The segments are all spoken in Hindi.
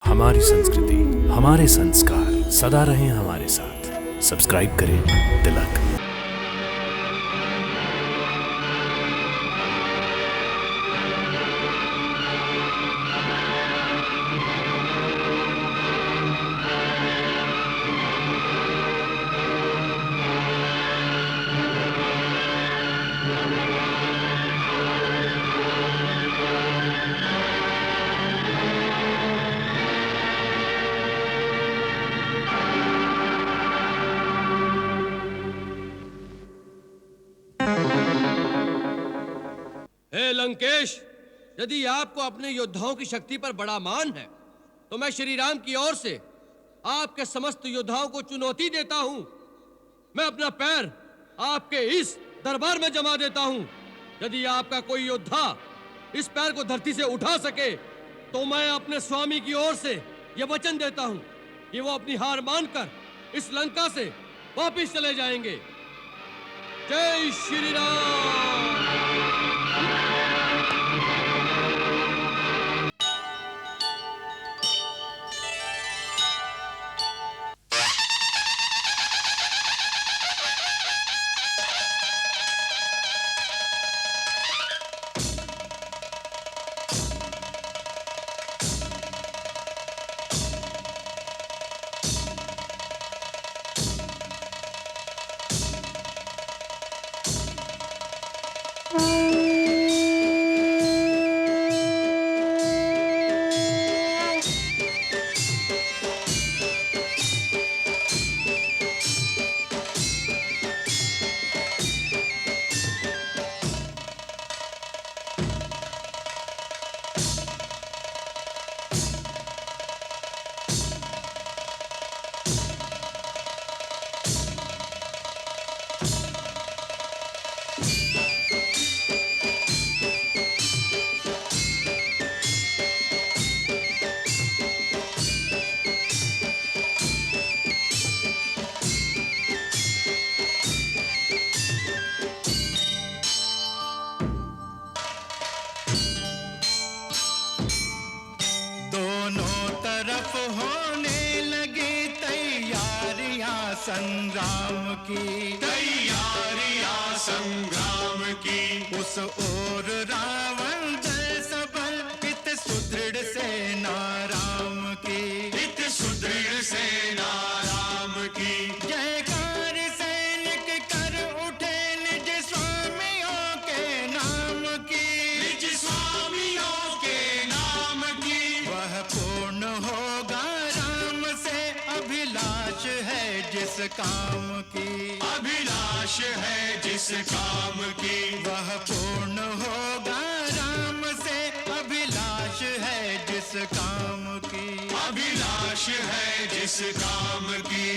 हमारी संस्कृति, हमारे संस्कार सदा रहें हमारे साथ। सब्सक्राइब करें तिलक। हे लंकेश, यदि आपको अपने योद्धाओं की शक्ति पर बड़ा मान है तो मैं श्री राम की ओर से आपके समस्त योद्धाओं को चुनौती देता हूं। मैं अपना पैर आपके इस दरबार में जमा देता हूं। यदि आपका कोई योद्धा इस पैर को धरती से उठा सके तो मैं अपने स्वामी की ओर से यह वचन देता हूं कि वो अपनी हार मानकर इस लंका से वापिस चले जाएंगे। जय श्री राम। संग्राम की तैयारियां संग्राम की। उस ओर रावण जय सबल इत सुदृढ़ सेना राम की। इत सुदृढ़ सेना राम की। जयकार सैनिक कर उठे निज स्वामियों के नाम की। निज स्वामियों के नाम की। वह पूर्ण होगा राम से अभिलाष है जिस काम की। अभिलाष है जिस काम की। वह पूर्ण होगा राम से अभिलाष है जिस काम की। अभिलाष है जिस काम की।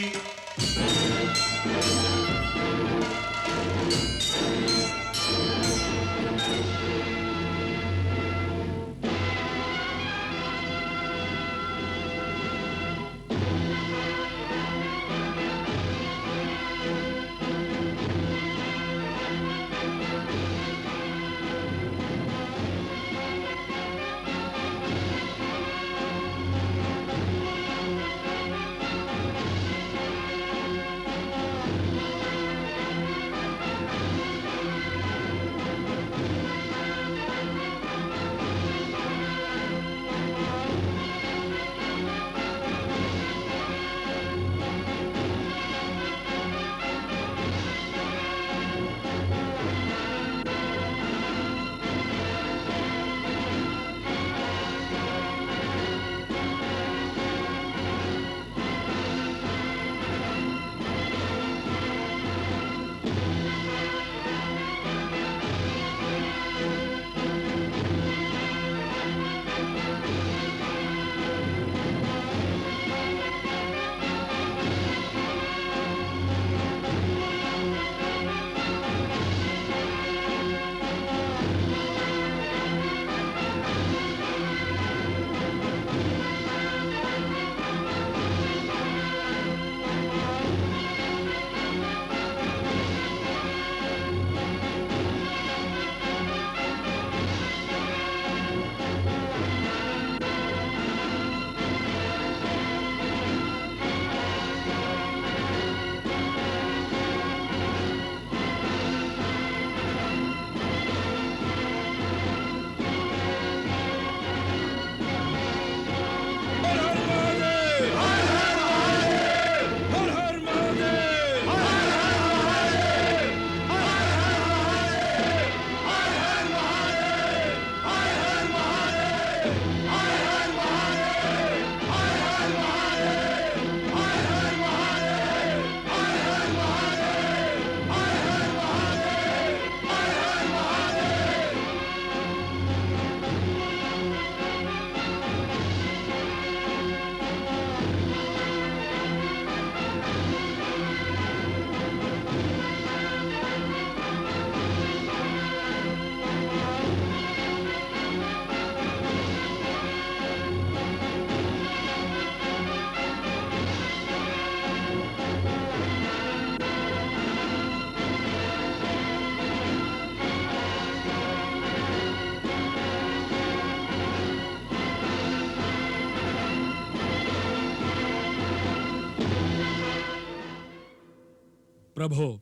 प्रभु,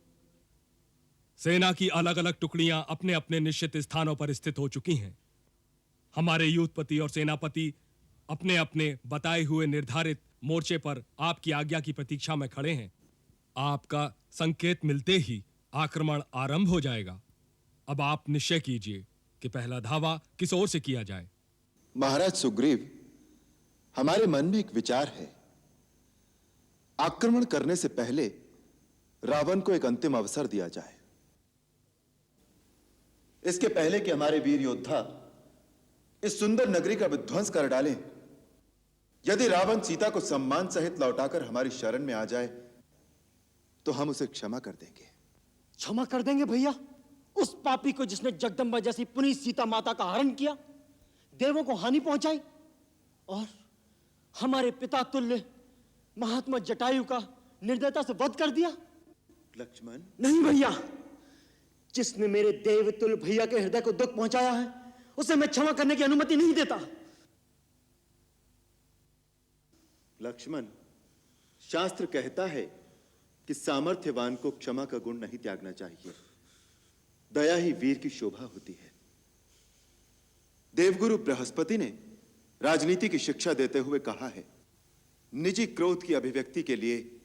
सेना की अलग अलग टुकड़ियां अपने अपने निश्चित स्थानों पर स्थित हो चुकी हैं। हमारे युद्धपति और सेनापति अपने अपने बताए हुए निर्धारित मोर्चे पर आपकी आज्ञा की प्रतीक्षा में खड़े हैं। आपका संकेत मिलते ही आक्रमण आरंभ हो जाएगा। अब आप निश्चय कीजिए कि पहला धावा किस ओर से किया जाए। महाराज सुग्रीव, हमारे मन में एक विचार है। आक्रमण करने से पहले रावण को एक अंतिम अवसर दिया जाए। इसके पहले कि हमारे वीर योद्धा इस सुंदर नगरी का विध्वंस कर डालें, यदि रावण सीता को सम्मान सहित लौटाकर हमारी शरण में आ जाए तो हम उसे क्षमा कर देंगे। क्षमा कर देंगे भैया? उस पापी को जिसने जगदंबा जैसी पुनीत सीता माता का हरण किया, देवों को हानि पहुंचाई और हमारे पिता तुल्य महात्मा जटायु का निर्दयता से वध कर दिया? लक्ष्मण, नहीं भैया, जिसने मेरे देवतुल्य भैया के हृदय को दुख पहुंचाया है, उसे मैं क्षमा करने की अनुमति नहीं देता। लक्ष्मण, शास्त्र कहता है कि सामर्थ्यवान को क्षमा का गुण नहीं त्यागना चाहिए। दया ही वीर की शोभा होती है। देवगुरु बृहस्पति ने राजनीति की शिक्षा देते हुए कहा है, निजी क्रोध की अभिव्यक्ति के लिए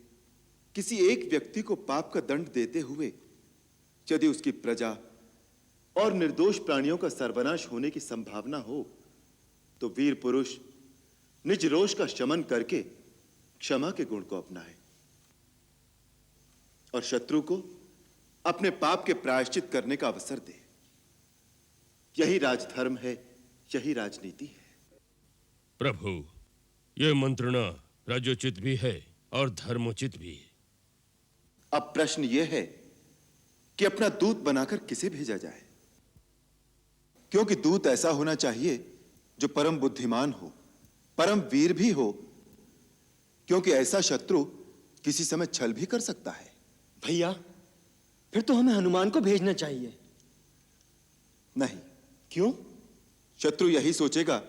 किसी एक व्यक्ति को पाप का दंड देते हुए यदि उसकी प्रजा और निर्दोष प्राणियों का सर्वनाश होने की संभावना हो तो वीर पुरुष निज रोष का शमन करके क्षमा के गुण को अपनाए और शत्रु को अपने पाप के प्रायश्चित करने का अवसर दे। यही राजधर्म है, यही राजनीति है। प्रभु, यह मंत्रणा राजोचित भी है और धर्मोचित भी। अब प्रश्न यह है कि अपना दूत बनाकर किसे भेजा जाए, क्योंकि दूत ऐसा होना चाहिए जो परम बुद्धिमान हो, परम वीर भी हो, क्योंकि ऐसा शत्रु किसी समय छल भी कर सकता है। भैया, फिर तो हमें हनुमान को भेजना चाहिए। नहीं। क्यों? शत्रु यही सोचेगा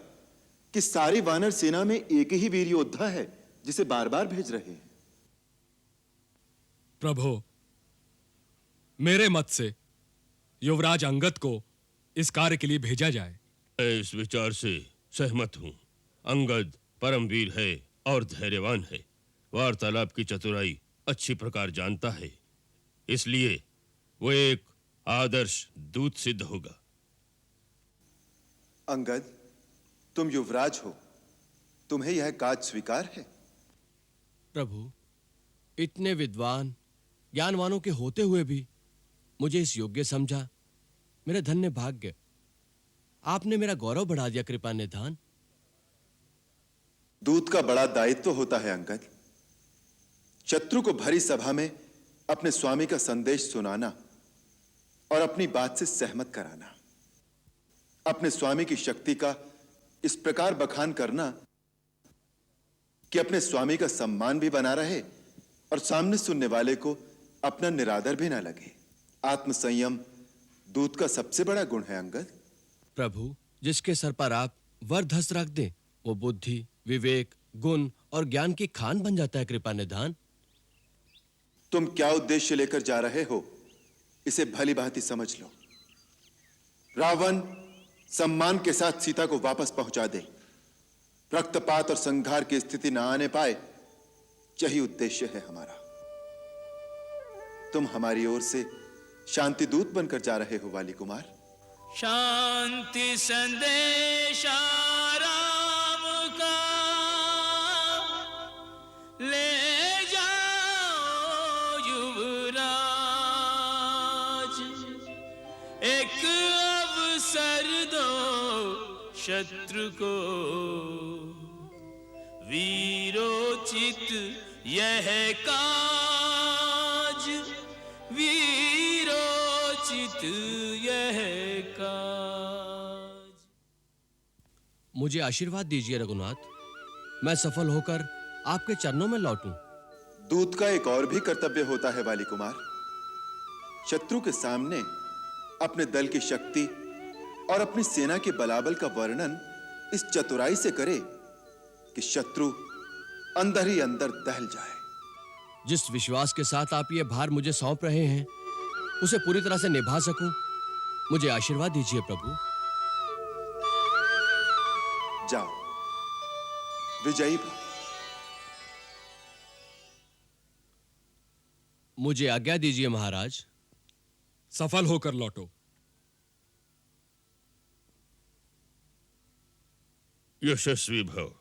कि सारी वानर सेना में एक ही वीर योद्धा है जिसे बार बार भेज रहे हैं। प्रभु, मेरे मत से युवराज अंगद को इस कार्य के लिए भेजा जाए। मैं इस विचार से सहमत हूं। अंगद परमवीर है और धैर्यवान है। वार्तालाप की चतुराई अच्छी प्रकार जानता है, इसलिए वो एक आदर्श दूत सिद्ध होगा। अंगद, तुम युवराज हो, तुम्हें यह काज स्वीकार है? प्रभु, इतने विद्वान ज्ञानवानों के होते हुए भी मुझे इस योग्य समझा, मेरा धन्य भाग्य। आपने मेरा गौरव बढ़ा दिया कृपा निधान। दूत का बड़ा दायित्व होता है अंगद। शत्रु को भरी सभा में अपने स्वामी का संदेश सुनाना और अपनी बात से सहमत कराना, अपने स्वामी की शक्ति का इस प्रकार बखान करना कि अपने स्वामी का सम्मान भी बना रहे और सामने सुनने वाले को अपना निरादर भी ना लगे। आत्मसंयम दूत का सबसे बड़ा गुण है अंगद। प्रभु, जिसके सर पर आप वरधस रख दें, वो बुद्धि, विवेक, गुण और ज्ञान की खान बन जाता है कृपा निधान। तुम क्या उद्देश्य लेकर जा रहे हो, इसे भली भांति समझ लो। रावण सम्मान के साथ सीता को वापस पहुंचा दे, रक्तपात और संघार की स्थिति न आने पाए, यही उद्देश्य है हमारा। तुम हमारी ओर से शांति दूत बनकर जा रहे हो वाली कुमार। शांति संदेशा राम का ले जाओ युवराज, एक अवसर दो शत्रु को, वीरोचित यह काज, वीरोचित यह काज। मुझे आशीर्वाद दीजिए रघुनाथ, मैं सफल होकर आपके चरणों में लौटूं। दूत का एक और भी कर्तव्य होता है वाली कुमार। शत्रु के सामने अपने दल की शक्ति और अपनी सेना के बलाबल का वर्णन इस चतुराई से करे कि शत्रु अंदर ही अंदर दहल जाए। जिस विश्वास के साथ आप ये भार मुझे सौंप रहे हैं उसे पूरी तरह से निभा सकूं, मुझे आशीर्वाद दीजिए प्रभु। जाओ, विजयी भव। मुझे आज्ञा दीजिए महाराज। सफल होकर लौटो। यशस्वी भव।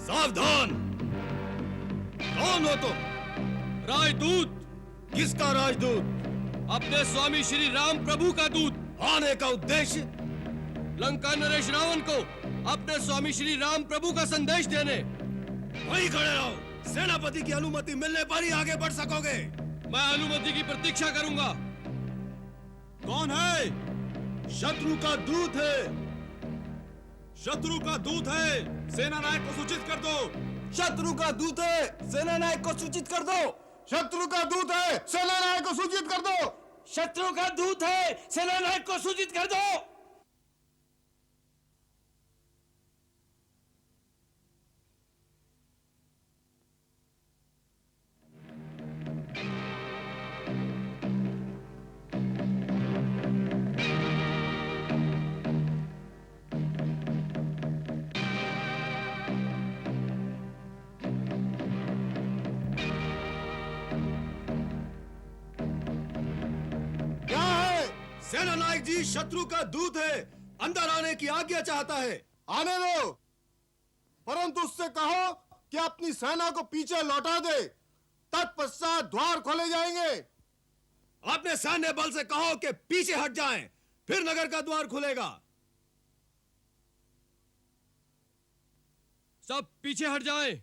सावधान! कौन हो तुम? राजदूत। किसका राजदूत? अपने स्वामी श्री राम प्रभु का दूत। आने का उद्देश्य? लंका नरेश रावण को अपने स्वामी श्री राम प्रभु का संदेश देने। वहीं खड़े रहो। सेनापति की अनुमति मिलने पर ही आगे बढ़ सकोगे। मैं अनुमति की प्रतीक्षा करूंगा। कौन है? शत्रु का दूत है। शत्रु का दूत है, सेना नायक को सूचित कर दो। शत्रु का दूत है, सेना नायक को सूचित कर दो। शत्रु का दूत है, सेना नायक को सूचित कर दो। शत्रु का दूत है, सेना नायक को सूचित कर दो। सेना नायक जी शत्रु का दूत है, अंदर आने की आज्ञा चाहता है। आने दो, परंतु उससे कहो कि अपनी सेना को पीछे लौटा दे, तत्पश्चात द्वार खोले जाएंगे। अपने सैन्य बल से कहो कि पीछे हट जाएं, फिर नगर का द्वार खुलेगा। सब पीछे हट जाएं।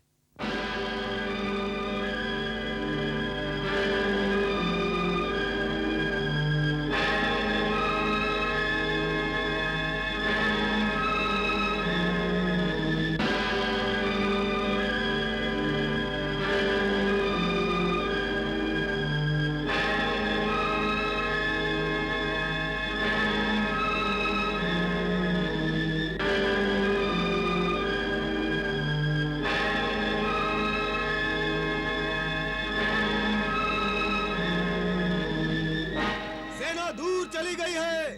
चली गई है,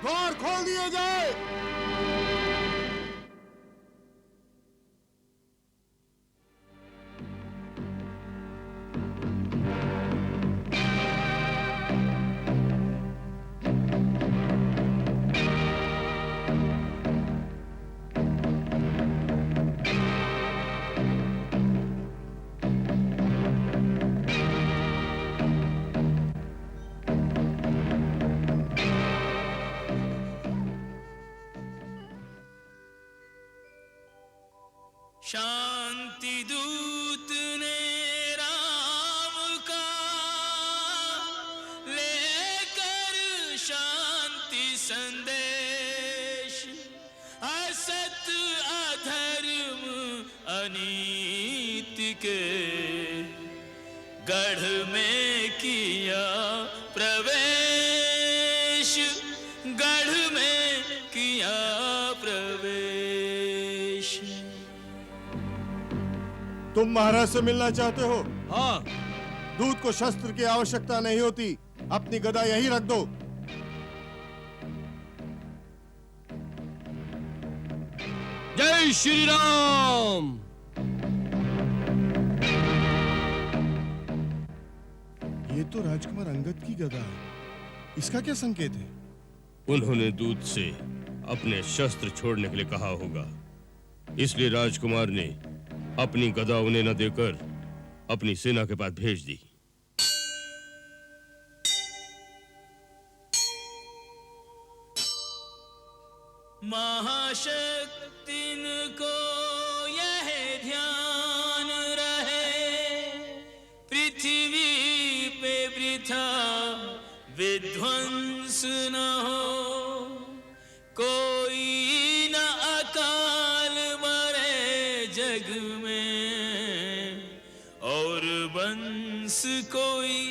द्वार खोल दिए जाए। शांति दूत ने राम का लेकर शांति संदेश, असत अधर्म अनीति के गढ़ में किया प्रवेश, गढ़ में किया प्रवेश। तुम महाराज से मिलना चाहते हो? हाँ। दूत को शस्त्र की आवश्यकता नहीं होती, अपनी गदा यहीं रख दो। जय श्री राम। ये तो राजकुमार अंगद की गदा है, इसका क्या संकेत है? उन्होंने दूत से अपने शस्त्र छोड़ने के लिए कहा होगा, इसलिए राजकुमार ने अपनी गदा उन्हें न देकर अपनी सेना के पास भेज दी। महाशक्तिन को यह ध्यान रहे, पृथ्वी पे वृथा विध्वंस न हो, कोई न अकाल मरे जग में, और वंश कोई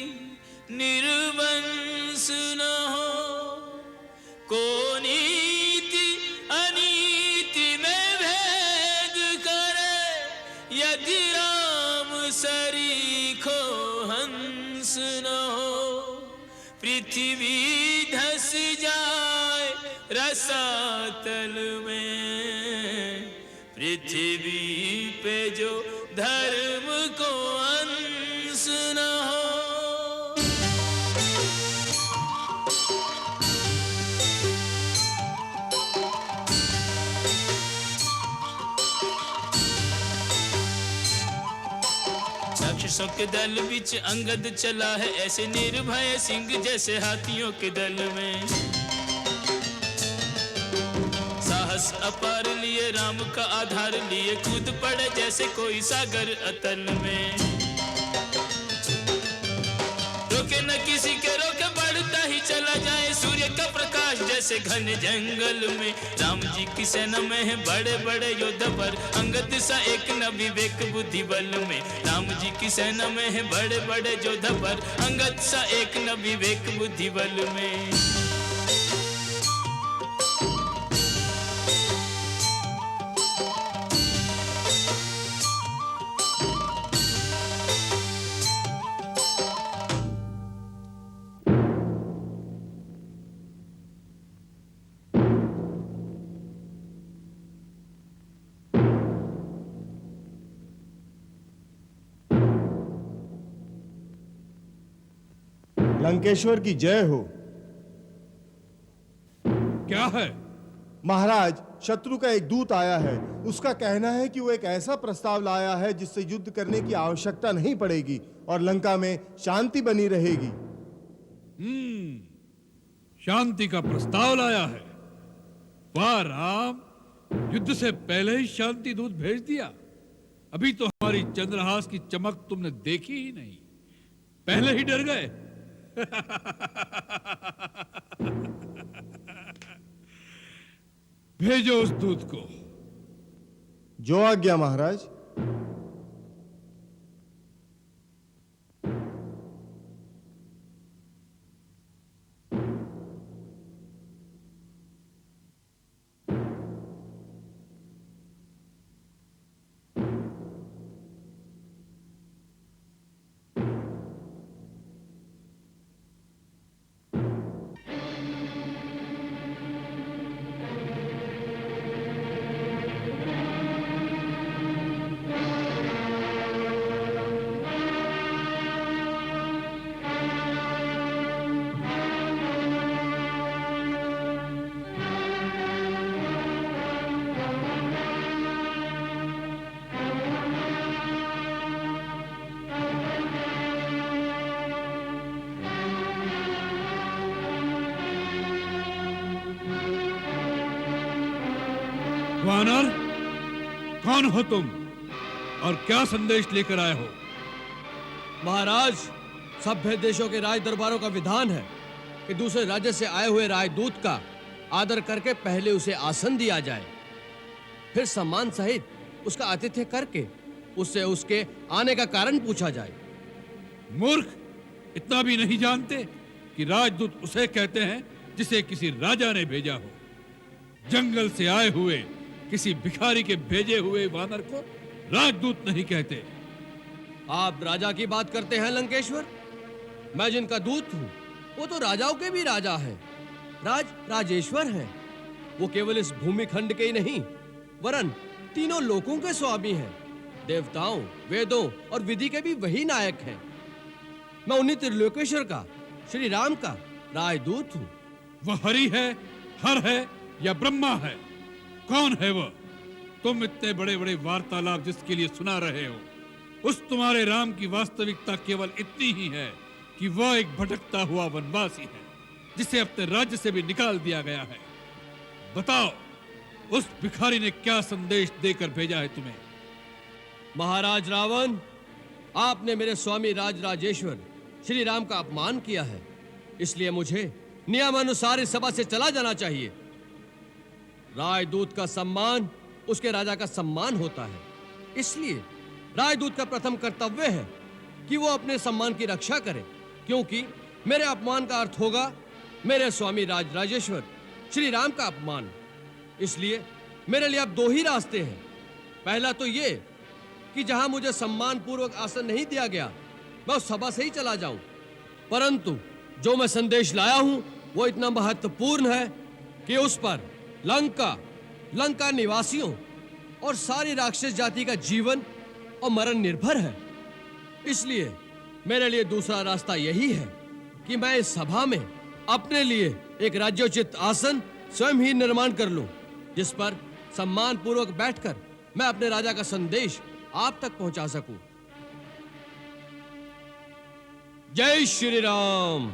निर्वंश न हो, को नीति अनीति में भेद करे, यदि राम सरीखो हंस न हो, पृथ्वी धस जाए रसातल में, पृथ्वी पे जो धर्म को अंश न हो। राक्षसों के दल बीच अंगद चला है, ऐसे निर्भय सिंह जैसे हाथियों के दल में, साहस अपार लिए राम का आधार लिए, कूद पड़े जैसे कोई सागर अतल में, रोके न किसी के रोके बढ़ता ही चला जाए, सूर्य का प्रकाश जैसे घन जंगल में, राम जी की सेना में है बड़े बड़े योद्धा पर, अंगद सा एक न विवेक बुद्धि बल में, राम जी की सेना में है बड़े बड़े योद्धा पर, अंगद सा एक न विवेक बुद्धि बल में। लंकेश्वर की जय हो। क्या है महाराज? शत्रु का एक दूत आया है, उसका कहना है कि वो एक ऐसा प्रस्ताव लाया है जिससे युद्ध करने की आवश्यकता नहीं पड़ेगी और लंका में शांति बनी रहेगी। शांति का प्रस्ताव लाया है? वाह राम, युद्ध से पहले ही शांति दूत भेज दिया। अभी तो हमारी चंद्रहास की चमक तुमने देखी ही नहीं, पहले ही डर गए। भेजो उस दूत को। जो आज्ञा महाराज। वानर, कौन हो तुम और क्या संदेश लेकर आए हो? महाराज, सभ्य देशों के राज दरबारों का विधान है कि दूसरे राज्य से आए हुए राजदूत का आदर करके पहले उसे आसन दिया जाए, फिर सम्मान सहित उसका आतिथ्य करके उससे उसके आने का कारण पूछा जाए। मूर्ख, इतना भी नहीं जानते कि राजदूत उसे कहते हैं जिसे किसी राजा ने भेजा हो। जंगल से आए हुए किसी भिखारी के भेजे हुए वानर को राजदूत नहीं कहते। आप राजा की बात करते हैं लंकेश्वर? मैं जिनका दूत हूं वो तो राजाओं के भी राजा है, राजेश्वर हैं। वो केवल इस भूमि खंड के ही नहीं वरन तीनों लोकों के स्वामी हैं। देवताओं, वेदों और विधि के भी वही नायक हैं। मैं उन्हीं त्रिलोकेश्वर का, श्री राम का राजदूत हूं। वह हरि है, हर है या ब्रह्मा है? कौन है वह? तुम इतने बड़े बड़े वार्तालाप जिसके लिए सुना रहे हो, उस तुम्हारे राम की वास्तविकता केवल इतनी ही है कि वह एक भटकता हुआ वनवासी है जिसे अपने राज्य से भी निकाल दिया गया है। बताओ, उस भिखारी ने क्या संदेश देकर भेजा है तुम्हें? महाराज रावण, आपने मेरे स्वामी राजराजेश्वर श्री राम का अपमान किया है, इसलिए मुझे नियमानुसार इस सभा से चला जाना चाहिए। राजदूत का सम्मान उसके राजा का सम्मान होता है, इसलिए राजदूत का प्रथम कर्तव्य है कि वो अपने सम्मान की रक्षा करे, क्योंकि मेरे अपमान का अर्थ होगा मेरे स्वामी राजराजेश्वर श्री राम का अपमान। इसलिए मेरे लिए अब दो ही रास्ते हैं। पहला तो ये कि जहां मुझे सम्मान पूर्वक आसन नहीं दिया गया, मैं उस सभा से ही चला जाऊं। परंतु जो मैं संदेश लाया हूं वो इतना महत्वपूर्ण है कि उस पर लंका निवासियों और सारी राक्षस जाति का जीवन और मरण निर्भर है। इसलिए मेरे लिए दूसरा रास्ता यही है कि मैं इस सभा में अपने लिए एक राज्योचित आसन स्वयं ही निर्माण कर लूं, जिस पर सम्मान पूर्वक बैठकर मैं अपने राजा का संदेश आप तक पहुंचा सकूं। जय श्री राम।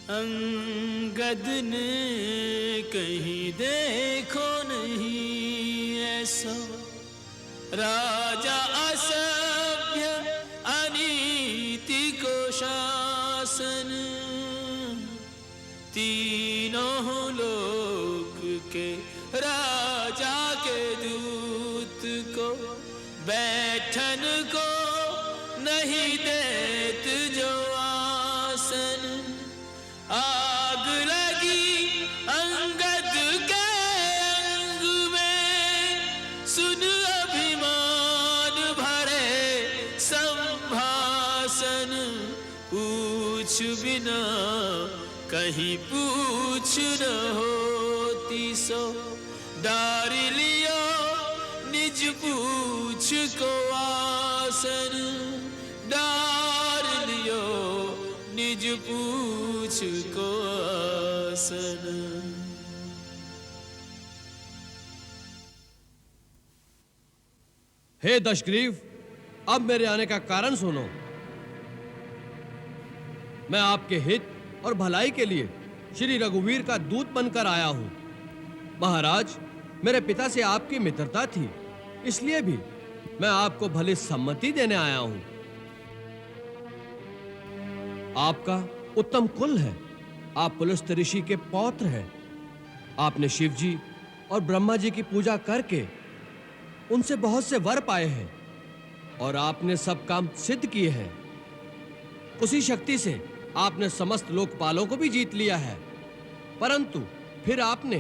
अंगद ने कहीं देखो नहीं ऐसा राजा असभ्य अनीति को शासन। तीनों लोक के राजा के दूत को बैठन को नहीं देत जो आसन। आग लगी अंगद के अंग में, सुन अभिमान भरे संभाषण। पूछ बिना कहीं पूछ न होती सो, डार लियो निज पूछ को आसन। डार लियो निज पूछ को आसन। हे दशग्रीव, अब मेरे आने का कारण सुनो। मैं आपके हित और भलाई के लिए श्री रघुवीर का दूत बनकर आया हूं। महाराज, मेरे पिता से आपकी मित्रता थी, इसलिए भी मैं आपको भली सम्मति देने आया हूं। आपका उत्तम कुल है, आप पुलस्त्य ऋषि के पौत्र हैं। आपने शिव जी और ब्रह्मा जी की पूजा करके उनसे बहुत से वर पाए हैं और आपने सब काम सिद्ध किए हैं। उसी शक्ति से आपने समस्त लोकपालों को भी जीत लिया है, परंतु फिर आपने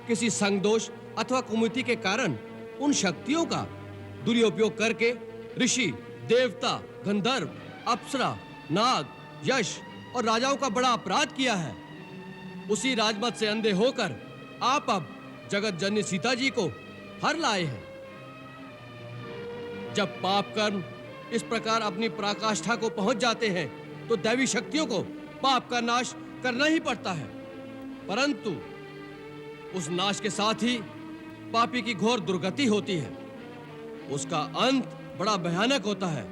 किसी संगदोष अथवा कुमति के कारण उन शक्तियों का दुरुपयोग करके ऋषि, देवता, गंधर्व, अप्सरा, नाग, यश और राजाओं का बड़ा अपराध किया है। उसी राजमत से अंधे होकर आप अब जगत जननी सीता जी को हर लाए हैं। जब पाप कर्म इस प्रकार अपनी पराकाष्ठा को पहुंच जाते हैं तो दैवी शक्तियों को पाप का नाश करना ही पड़ता है, परंतु उस नाश के साथ ही पापी की घोर दुर्गति होती है। उसका अंत बड़ा भयानक होता है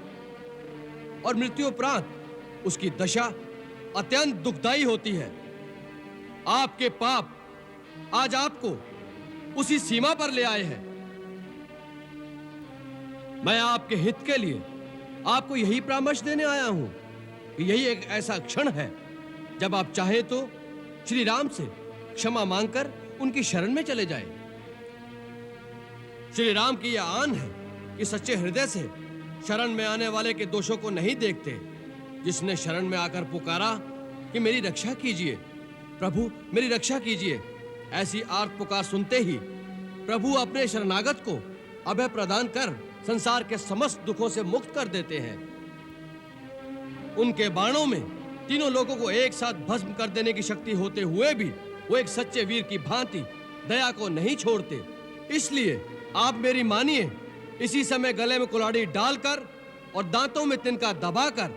और मृत्यु उपरांत उसकी दशा अत्यंत दुखदायी होती है। आपके पाप आज आपको उसी सीमा पर ले आए हैं। मैं आपके हित के लिए आपको यही परामर्श देने आया हूं कि यही एक ऐसा क्षण है जब आप चाहे तो श्री राम से क्षमा मांगकर उनकी शरण में चले जाएं। श्री राम की यह आन है कि सच्चे हृदय से शरण में आने वाले के दोषों को नहीं देखते। जिसने शरण में आकर पुकारा कि मेरी रक्षा कीजिए, प्रभु मेरी रक्षा कीजिए, ऐसी आर्त पुकार सुनते ही प्रभु अपने शरणागत को अभय प्रदान कर संसार के समस्त दुखों से मुक्त कर देते हैं। उनके बाणों में तीनों लोगों को एक साथ भस्म कर देने की शक्ति होते हुए भी वो एक सच्चे वीर की भांति दया को नहीं छोड़ते। इसलिए आप मेरी मानिए, इसी समय गले में कुल्हाड़ी डालकर और दांतों में तिनका दबाकर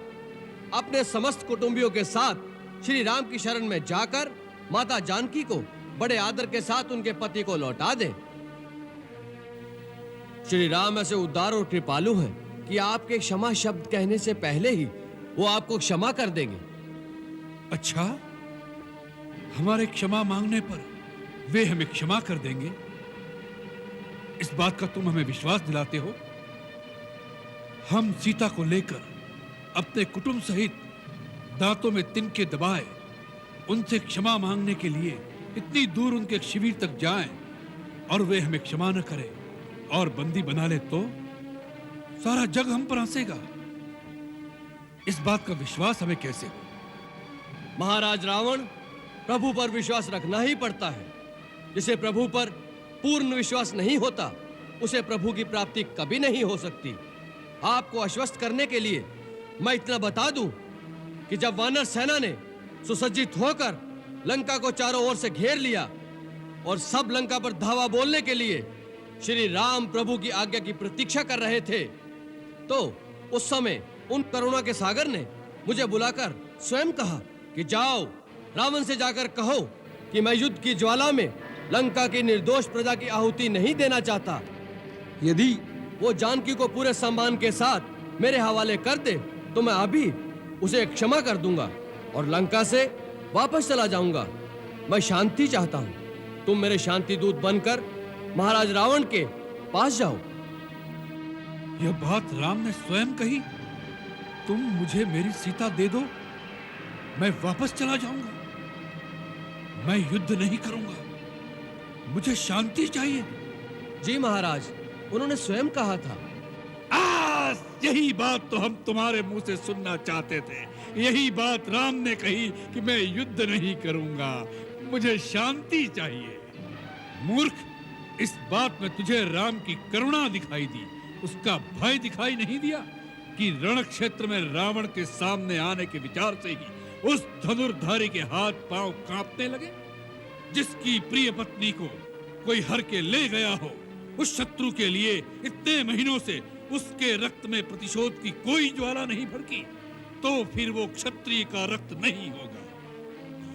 अपने समस्त कुटुंबियों के साथ श्री राम की शरण में जाकर माता जानकी को बड़े आदर के साथ उनके पति को लौटा दें। श्री राम ऐसे उदार और कृपालु हैं कि आपके क्षमा शब्द कहने से पहले ही वो आपको क्षमा कर देंगे। अच्छा, हमारे क्षमा मांगने पर वे हमें क्षमा कर देंगे, इस बात का तुम हमें विश्वास दिलाते हो? हम सीता को लेकर अपने कुटुंब सहित दांतों में तिनके दबाए उनसे क्षमा मांगने के लिए इतनी दूर उनके शिविर तक जाएं और वे हमें क्षमा न करें और बंदी बना ले तो सारा जग हम पर हंसेगा। इस बात का विश्वास हमें कैसे हो? महाराज रावण, प्रभु पर विश्वास रखना ही पड़ता है। जिसे प्रभु पर पूर्ण विश्वास नहीं होता उसे प्रभु की प्राप्ति कभी नहीं हो सकती। आपको आश्वस्त करने के लिए मैं इतना बता दूं कि जब वानर सेना ने सुसज्जित होकर लंका को चारों ओर से घेर लिया और सब लंका पर धावा बोलने के लिए श्री राम प्रभु की आज्ञा की प्रतीक्षा कर रहे थे, तो उस समय उन करुणा के सागर ने मुझे बुलाकर स्वयं कहा कि जाओ, रावण से जाकर कहो कि मैं युद्ध की ज्वाला में लंका की निर्दोष प्रजा की आहुति नहीं देना चाहता। यदि वो जानकी को पूरे सम्मान के साथ मेरे हवाले कर दे तो मैं अभी उसे क्षमा कर दूंगा और लंका से वापस चला जाऊंगा। मैं शांति चाहता हूं। तुम मेरे शांति दूत बनकर महाराज रावण के पास जाओ। यह बात राम ने स्वयं कही? तुम मुझे मेरी सीता दे दो, मैं वापस चला जाऊंगा। मैं युद्ध नहीं करूंगा, मुझे शांति चाहिए। जी महाराज, उन्होंने स्वयं कहा था। यही बात तो हम तुम्हारे मुंह से सुनना चाहते थे। यही बात राम ने कही कि मैं युद्ध नहीं करूंगा, मुझे शांति चाहिए। मूर्ख, इस बात में तुझे राम की करुणा दिखाई दी, उसका भय दिखाई नहीं दिया कि रण क्षेत्र में रावण के सामने आने के विचार से ही उस धनुर्धारी के हाथ पांव कांपने लगे। जिसकी प्रिय पत्नी को कोई हर के ले गया हो, उस शत्रु के लिए इतने महीनों से उसके रक्त में प्रतिशोध की कोई ज्वाला नहीं भड़की, तो फिर वो क्षत्रिय का रक्त नहीं होगा।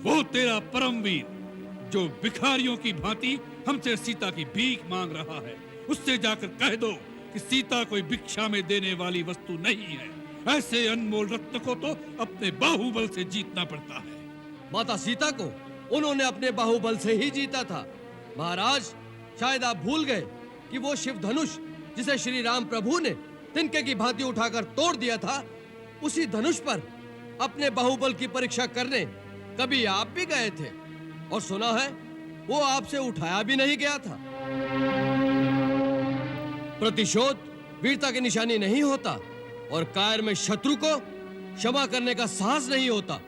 वो तेरा परमवीर जो भिखारियों की भांति हमसे सीता की भीख मांग रहा है, उससे जाकर कह दो कि सीता कोई भिक्षा में देने वाली वस्तु नहीं है। ऐसे अनमोल रत्न को तो अपने बाहुबल से जीतना पड़ता है। माता सीता को उन्होंने अपने बाहुबल से ही जीता था। महाराज, शायद आप भूल गए कि वो शिव धनुष जिसे श्री राम प्रभु ने तिनके की भांति उठाकर तोड़ दिया था, उसी धनुष पर अपने बाहुबल की परीक्षा करने कभी आप भी गए थे और सुना है वो आपसे उठाया भी नहीं गया था। प्रतिशोध वीरता की निशानी नहीं होता और कायर में शत्रु को क्षमा करने का साहस नहीं होता।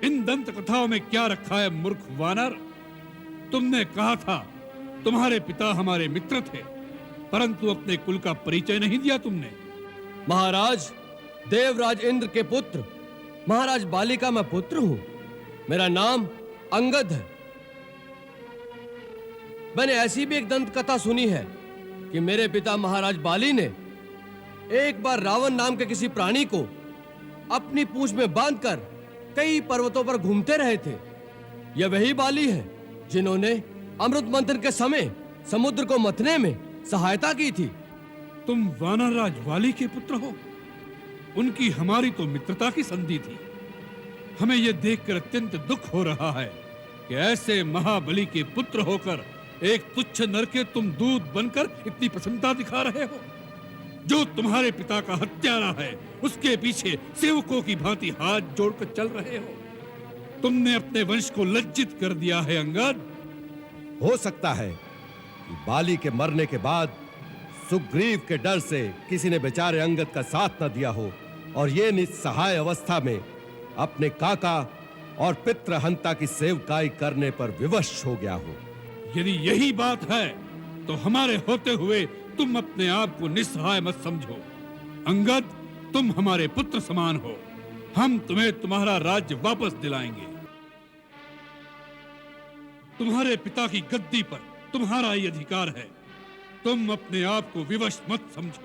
इन दंत कथाओं में क्या रखा है मूर्ख वानर? तुमने कहा था तुम्हारे पिता हमारे मित्र थे, परंतु अपने कुल का परिचय नहीं दिया तुमने। महाराज, देवराज इंद्र के पुत्र महाराज बाली का मैं पुत्र हूं। मेरा नाम अंगद है। मैंने ऐसी भी एक दंत कथा सुनी है कि मेरे पिता महाराज बाली ने एक बार रावण नाम के किसी प्राणी को अपनी पूंछ में बांधकर कई पर्वतों पर घूमते रहे थे। यह वही बाली है जिन्होंने अमृत मंथन के समय समुद्र को मथने में सहायता की थी। तुम वानरराज वाली के पुत्र हो? उनकी हमारी तो मित्रता की संधि थी। हमें यह देखकर अत्यंत दुख हो रहा है कि ऐसे महाबली के पुत्र होकर एक तुच्छ नर के तुम दूत बनकर इतनी प्रसन्नता दिखा रहे हो। जो तुम्हारे पिता का हत्यारा है, उसके पीछे सेवकों की भांति हाथ जोड़कर चल रहे हो। तुमने अपने वंश को लज्जित कर दिया है अंगद। हो सकता है कि बाली के मरने के बाद सुग्रीव के डर से किसी ने बेचारे अंगद का साथ न दिया हो और ये निस्सहाय अवस्था में अपने काका और पितृहंता की सेवकाई करने पर विवश हो गया हो। यदि यही बात है तो हमारे होते हुए तुम अपने आप को निस्सहाय मत समझो। अंगद, तुम हमारे पुत्र समान हो। हम तुम्हें तुम्हारा राज्य वापस दिलाएंगे। तुम्हारे पिता की गद्दी पर तुम्हारा ही अधिकार है। तुम अपने आप को विवश मत समझो।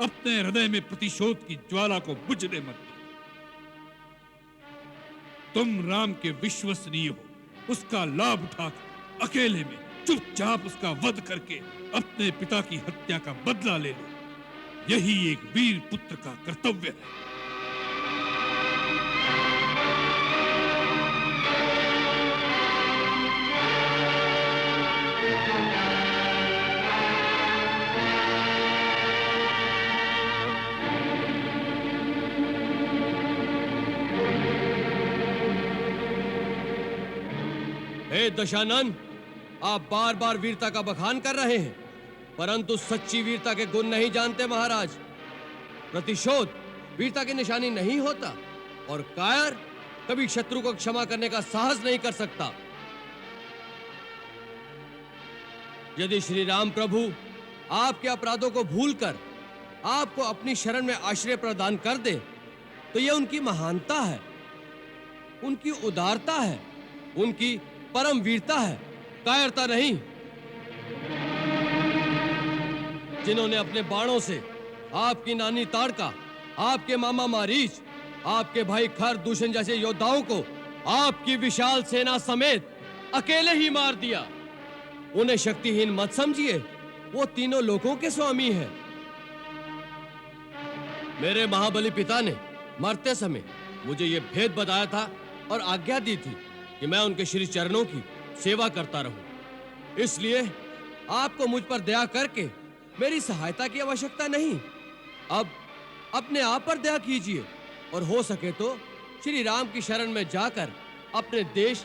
अपने हृदय में प्रतिशोध की ज्वाला को बुझने मत दो। तुम राम के विश्वसनीय हो। उसका लाभ उठाकर अकेले में चुपचाप उसका वध करके अपने पिता की हत्या का बदला ले लो। यही एक वीर पुत्र का कर्तव्य है। हे दशानन, आप बार बार वीरता का बखान कर रहे हैं, परंतु सच्ची वीरता के गुण नहीं जानते महाराज। प्रतिशोध वीरता की निशानी नहीं होता और कायर कभी शत्रु को क्षमा करने का साहस नहीं कर सकता। यदि श्री राम प्रभु आपके अपराधों को भूलकर आपको अपनी शरण में आश्रय प्रदान कर दे, तो यह उनकी महानता है, उनकी उदारता है, उनकी परम वीरता है, कायरता नहीं। जिन्होंने अपने बाणों से आपकी नानी ताड़का, आपके मामा मारीच, आपके भाई खर दूषण जैसे योद्धाओं को आपकी विशाल सेना समेत अकेले ही मार दिया, उन्हें शक्तिहीन मत समझिए। वो तीनों लोगों के स्वामी हैं। मेरे महाबली पिता ने मरते समय मुझे ये भेद बताया था और आज्ञा दी थी कि मैं उनके श्री चरणों की सेवा करता रहूं। इसलिए आपको मुझ पर दया करके मेरी सहायता की आवश्यकता नहीं। अब अपने आप पर दया कीजिए और हो सके तो श्री राम की शरण में जाकर अपने देश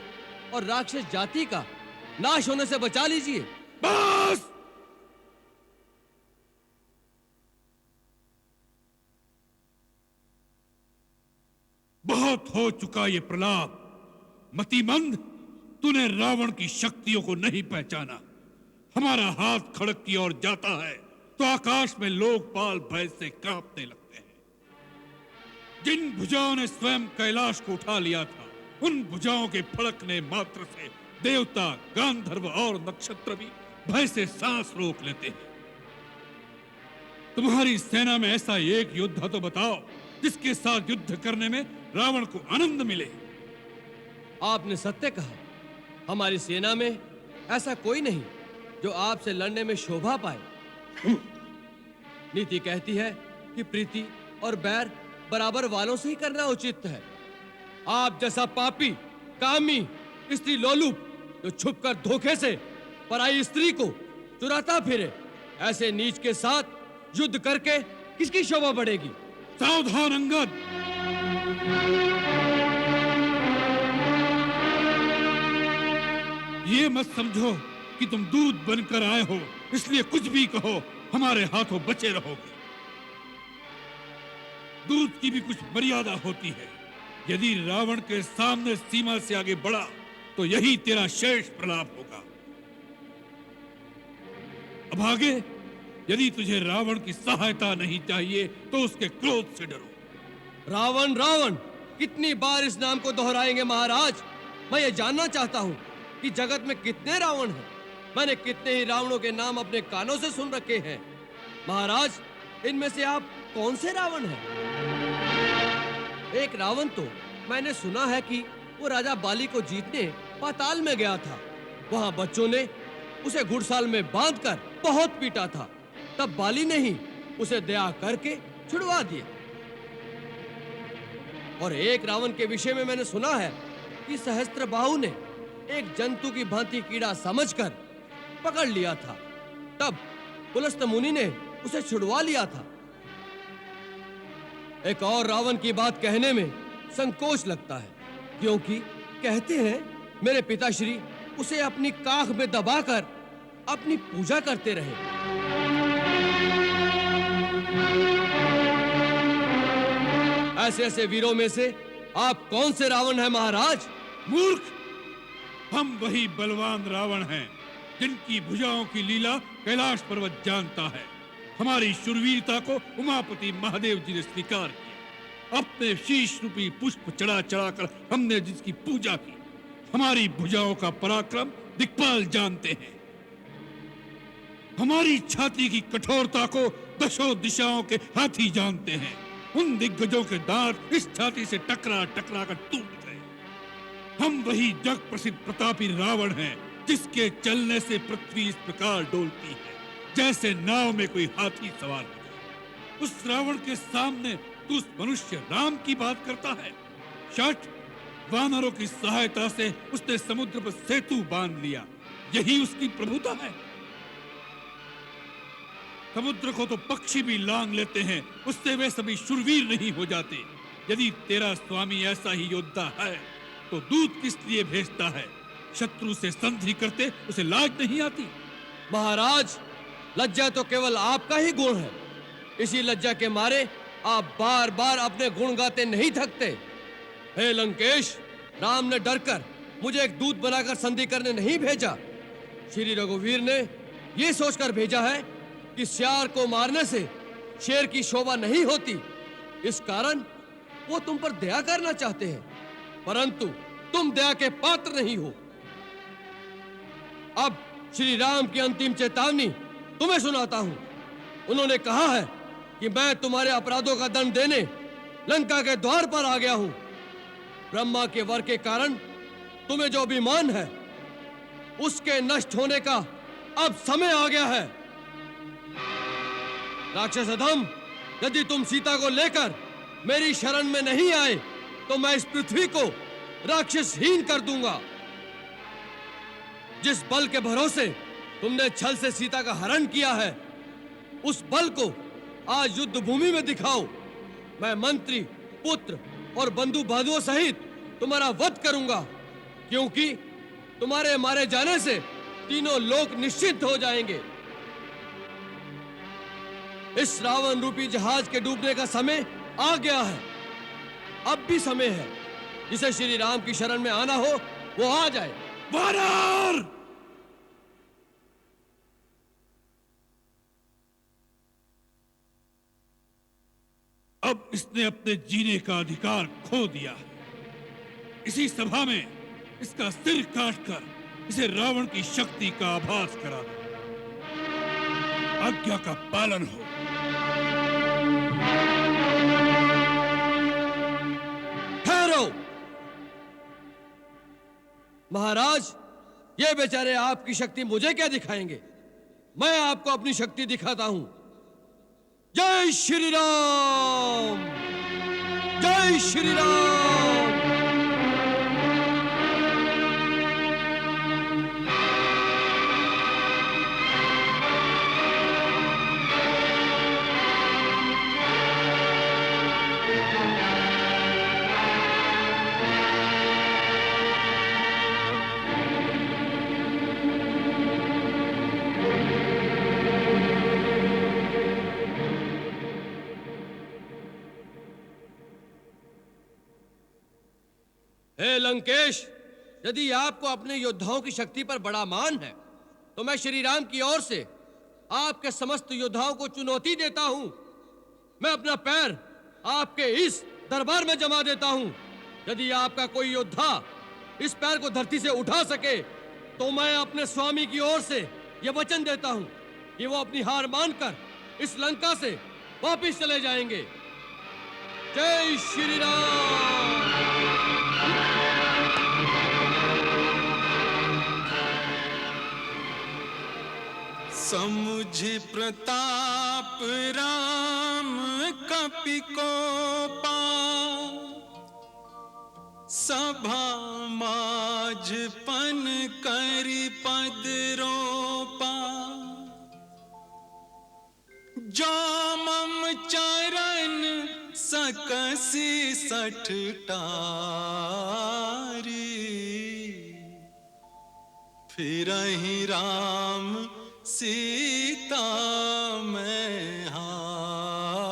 और राक्षस जाति का नाश होने से बचा लीजिए। बस! बहुत हो चुका ये प्रलाप। मतिमंद, तूने रावण की शक्तियों को नहीं पहचाना। हमारा हाथ खड़क की ओर जाता है तो आकाश में लोकपाल भय से कांपने लगते हैं। जिन भुजाओं ने स्वयं कैलाश को उठा लिया था, उन भुजाओं के फड़कने मात्र से देवता, गांधर्व और नक्षत्र भी भय से सांस रोक लेते हैं। तुम्हारी सेना में ऐसा एक योद्धा तो बताओ जिसके साथ युद्ध करने में रावण को आनंद मिले। आपने सत्य कहा, हमारी सेना में ऐसा कोई नहीं जो आपसे लड़ने में शोभा पाए। नीति कहती है कि प्रीति और बैर बराबर वालों से ही करना उचित है। आप जैसा पापी, कामी, स्त्री लोलुप जो छुपकर धोखे से पराई स्त्री को चुराता फिरे, ऐसे नीच के साथ युद्ध करके किसकी शोभा बढ़ेगी? सावधान अंगद! ये मत समझो कि तुम दूध बनकर आए हो, इसलिए कुछ भी कहो हमारे हाथों बचे रहोगे। दूध की भी कुछ मर्यादा होती है। यदि रावण के सामने सीमा से आगे बढ़ा तो यही तेरा शेष प्रलाप होगा। अब आगे, यदि तुझे रावण की सहायता नहीं चाहिए तो उसके क्रोध से डरो। रावण रावण कितनी बार इस नाम को दोहराएंगे महाराज? मैं ये जानना चाहता हूँ कि जगत में कितने रावण हैं। मैंने कितने ही रावणों के नाम अपने कानों से सुन रखे हैं। महाराज, इनमें से आप कौन से रावण हैं? एक रावण तो मैंने सुना है कि वो राजा बाली को जीतने पाताल में गया था। वहां बच्चों ने उसे घुड़साल में बांधकर बहुत पीटा था। तब बाली ने ही उसे दया करके छुड़वा दिया। और एक रावण के विषय में मैंने सुना है कि सहस्त्रबाहु ने एक जंतु की भांति कीड़ा समझकर पकड़ लिया था। तब पुलस्त मुनि ने उसे छुड़वा लिया था। एक और रावण की बात कहने में संकोच लगता है, क्योंकि कहते हैं मेरे पिताश्री उसे अपनी काख में दबाकर अपनी पूजा करते रहे। ऐसे ऐसे वीरों में से आप कौन से रावण हैं महाराज? मूर्ख! हम वही बलवान रावण हैं जिनकी भुजाओं की लीला कैलाश पर्वत जानता है। हमारी शूरवीरता को उमापति महादेव जी ने स्वीकार किया। अपने शीश रूपी पुष्प चढ़ा चढ़ाकर हमने जिसकी पूजा की। हमारी भुजाओं का पराक्रम दिक्पाल जानते हैं। हमारी छाती की कठोरता को दशों दिशाओं के हाथी जानते हैं। उन दिग्गजों के दांत इस छाती से टकरा टकरा कर टूट गए। हम वही जग प्रसिद्ध प्रतापी रावण हैं, जिसके चलने से पृथ्वी इस प्रकार डोलती है जैसे नाव में कोई हाथी सवार हो जाए। उस रावण के सामने तू उस मनुष्य राम की बात करता है। शठ, वानरों की सहायता से उसने समुद्र पर सेतु बांध लिया। यही उसकी प्रभुता है। समुद्र को तो पक्षी भी लांग लेते हैं, उससे वे सभी शूरवीर नहीं हो जाते। यदि तेरा स्वामी ऐसा ही योद्धा है तो दूत किस लिए भेजता है? शत्रु से संधि करते उसे लाज नहीं आती? महाराज, लज्जा तो केवल आपका ही गुण है। इसी लज्जा के मारे आप बार बार अपने गुण गाते नहीं थकते। हे लंकेश, राम ने डरकर मुझे एक दूत बनाकर संधि करने नहीं भेजा। श्री रघुवीर ने यह सोचकर भेजा है कि सियार को मारने से शेर की शोभा नहीं होती। इस कारण वो तुम पर दया करना चाहते हैं, परंतु तुम दया के पात्र नहीं हो। अब श्री राम की अंतिम चेतावनी तुम्हें सुनाता हूं। उन्होंने कहा है कि मैं तुम्हारे अपराधों का दंड देने लंका के द्वार पर आ गया हूं। ब्रह्मा के वर के कारण तुम्हें जो अभिमान है, उसके नष्ट होने का अब समय आ गया है। राक्षस अधम, यदि तुम सीता को लेकर मेरी शरण में नहीं आए तो मैं इस पृथ्वी को राक्षसहीन कर दूंगा। जिस बल के भरोसे तुमने छल से सीता का हरण किया है, उस बल को आज युद्ध भूमि में दिखाओ। मैं मंत्री, पुत्र और बंधु बांधुओं सहित तुम्हारा वध करूंगा, क्योंकि तुम्हारे मारे जाने से तीनों लोक निश्चित हो जाएंगे। इस रावण रूपी जहाज के डूबने का समय आ गया है। अब भी समय है। जिसे श्री राम की शरण में आना हो वो आ जाए। वानर! अब इसने अपने जीने का अधिकार खो दिया है। इसी सभा में इसका सिर काटकर इसे रावण की शक्ति का आभास करा दो। आज्ञा का पालन हो। ठहरो महाराज, ये बेचारे आपकी शक्ति मुझे क्या दिखाएंगे? मैं आपको अपनी शक्ति दिखाता हूं। जय श्री राम! जय श्री राम! हे लंकेश, यदि आपको अपने योद्धाओं की शक्ति पर बड़ा मान है तो मैं श्री राम की ओर से आपके समस्त योद्धाओं को चुनौती देता हूं। मैं अपना पैर आपके इस दरबार में जमा देता हूं। यदि आपका कोई योद्धा इस पैर को धरती से उठा सके तो मैं अपने स्वामी की ओर से यह वचन देता हूं कि वो अपनी हार मानकर इस लंका से वापिस चले जाएंगे। जय श्री राम! समुझ प्रताप राम कपि को पा, सभा माझ पन करि पद रोपा। जो मम चरण सकसी सठ टारी, फिरहि राम सीता मैं हारी।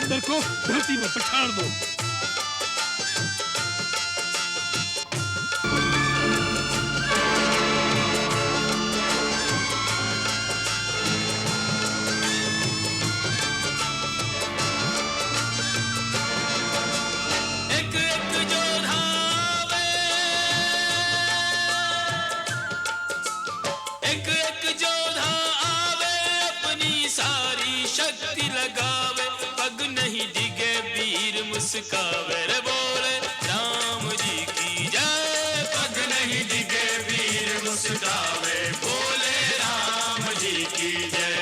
बंदर को धरती में पछाड़ दो। मुस्कावे रे बोले राम जी की जय। पग नहीं डिगे वीर मुस्कावे बोले राम जी की जय।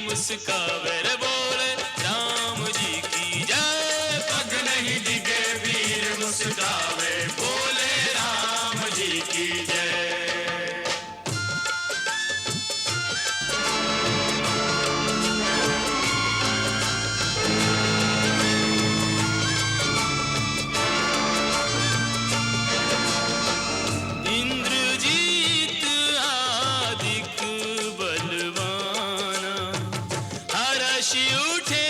मुस्कावे रे बोले राम जी की जय। पग नहीं डिगे वीर मुस्कावे बोले राम जी की जय। इंद्रजीत आदिक बलवाना हर्ष उठे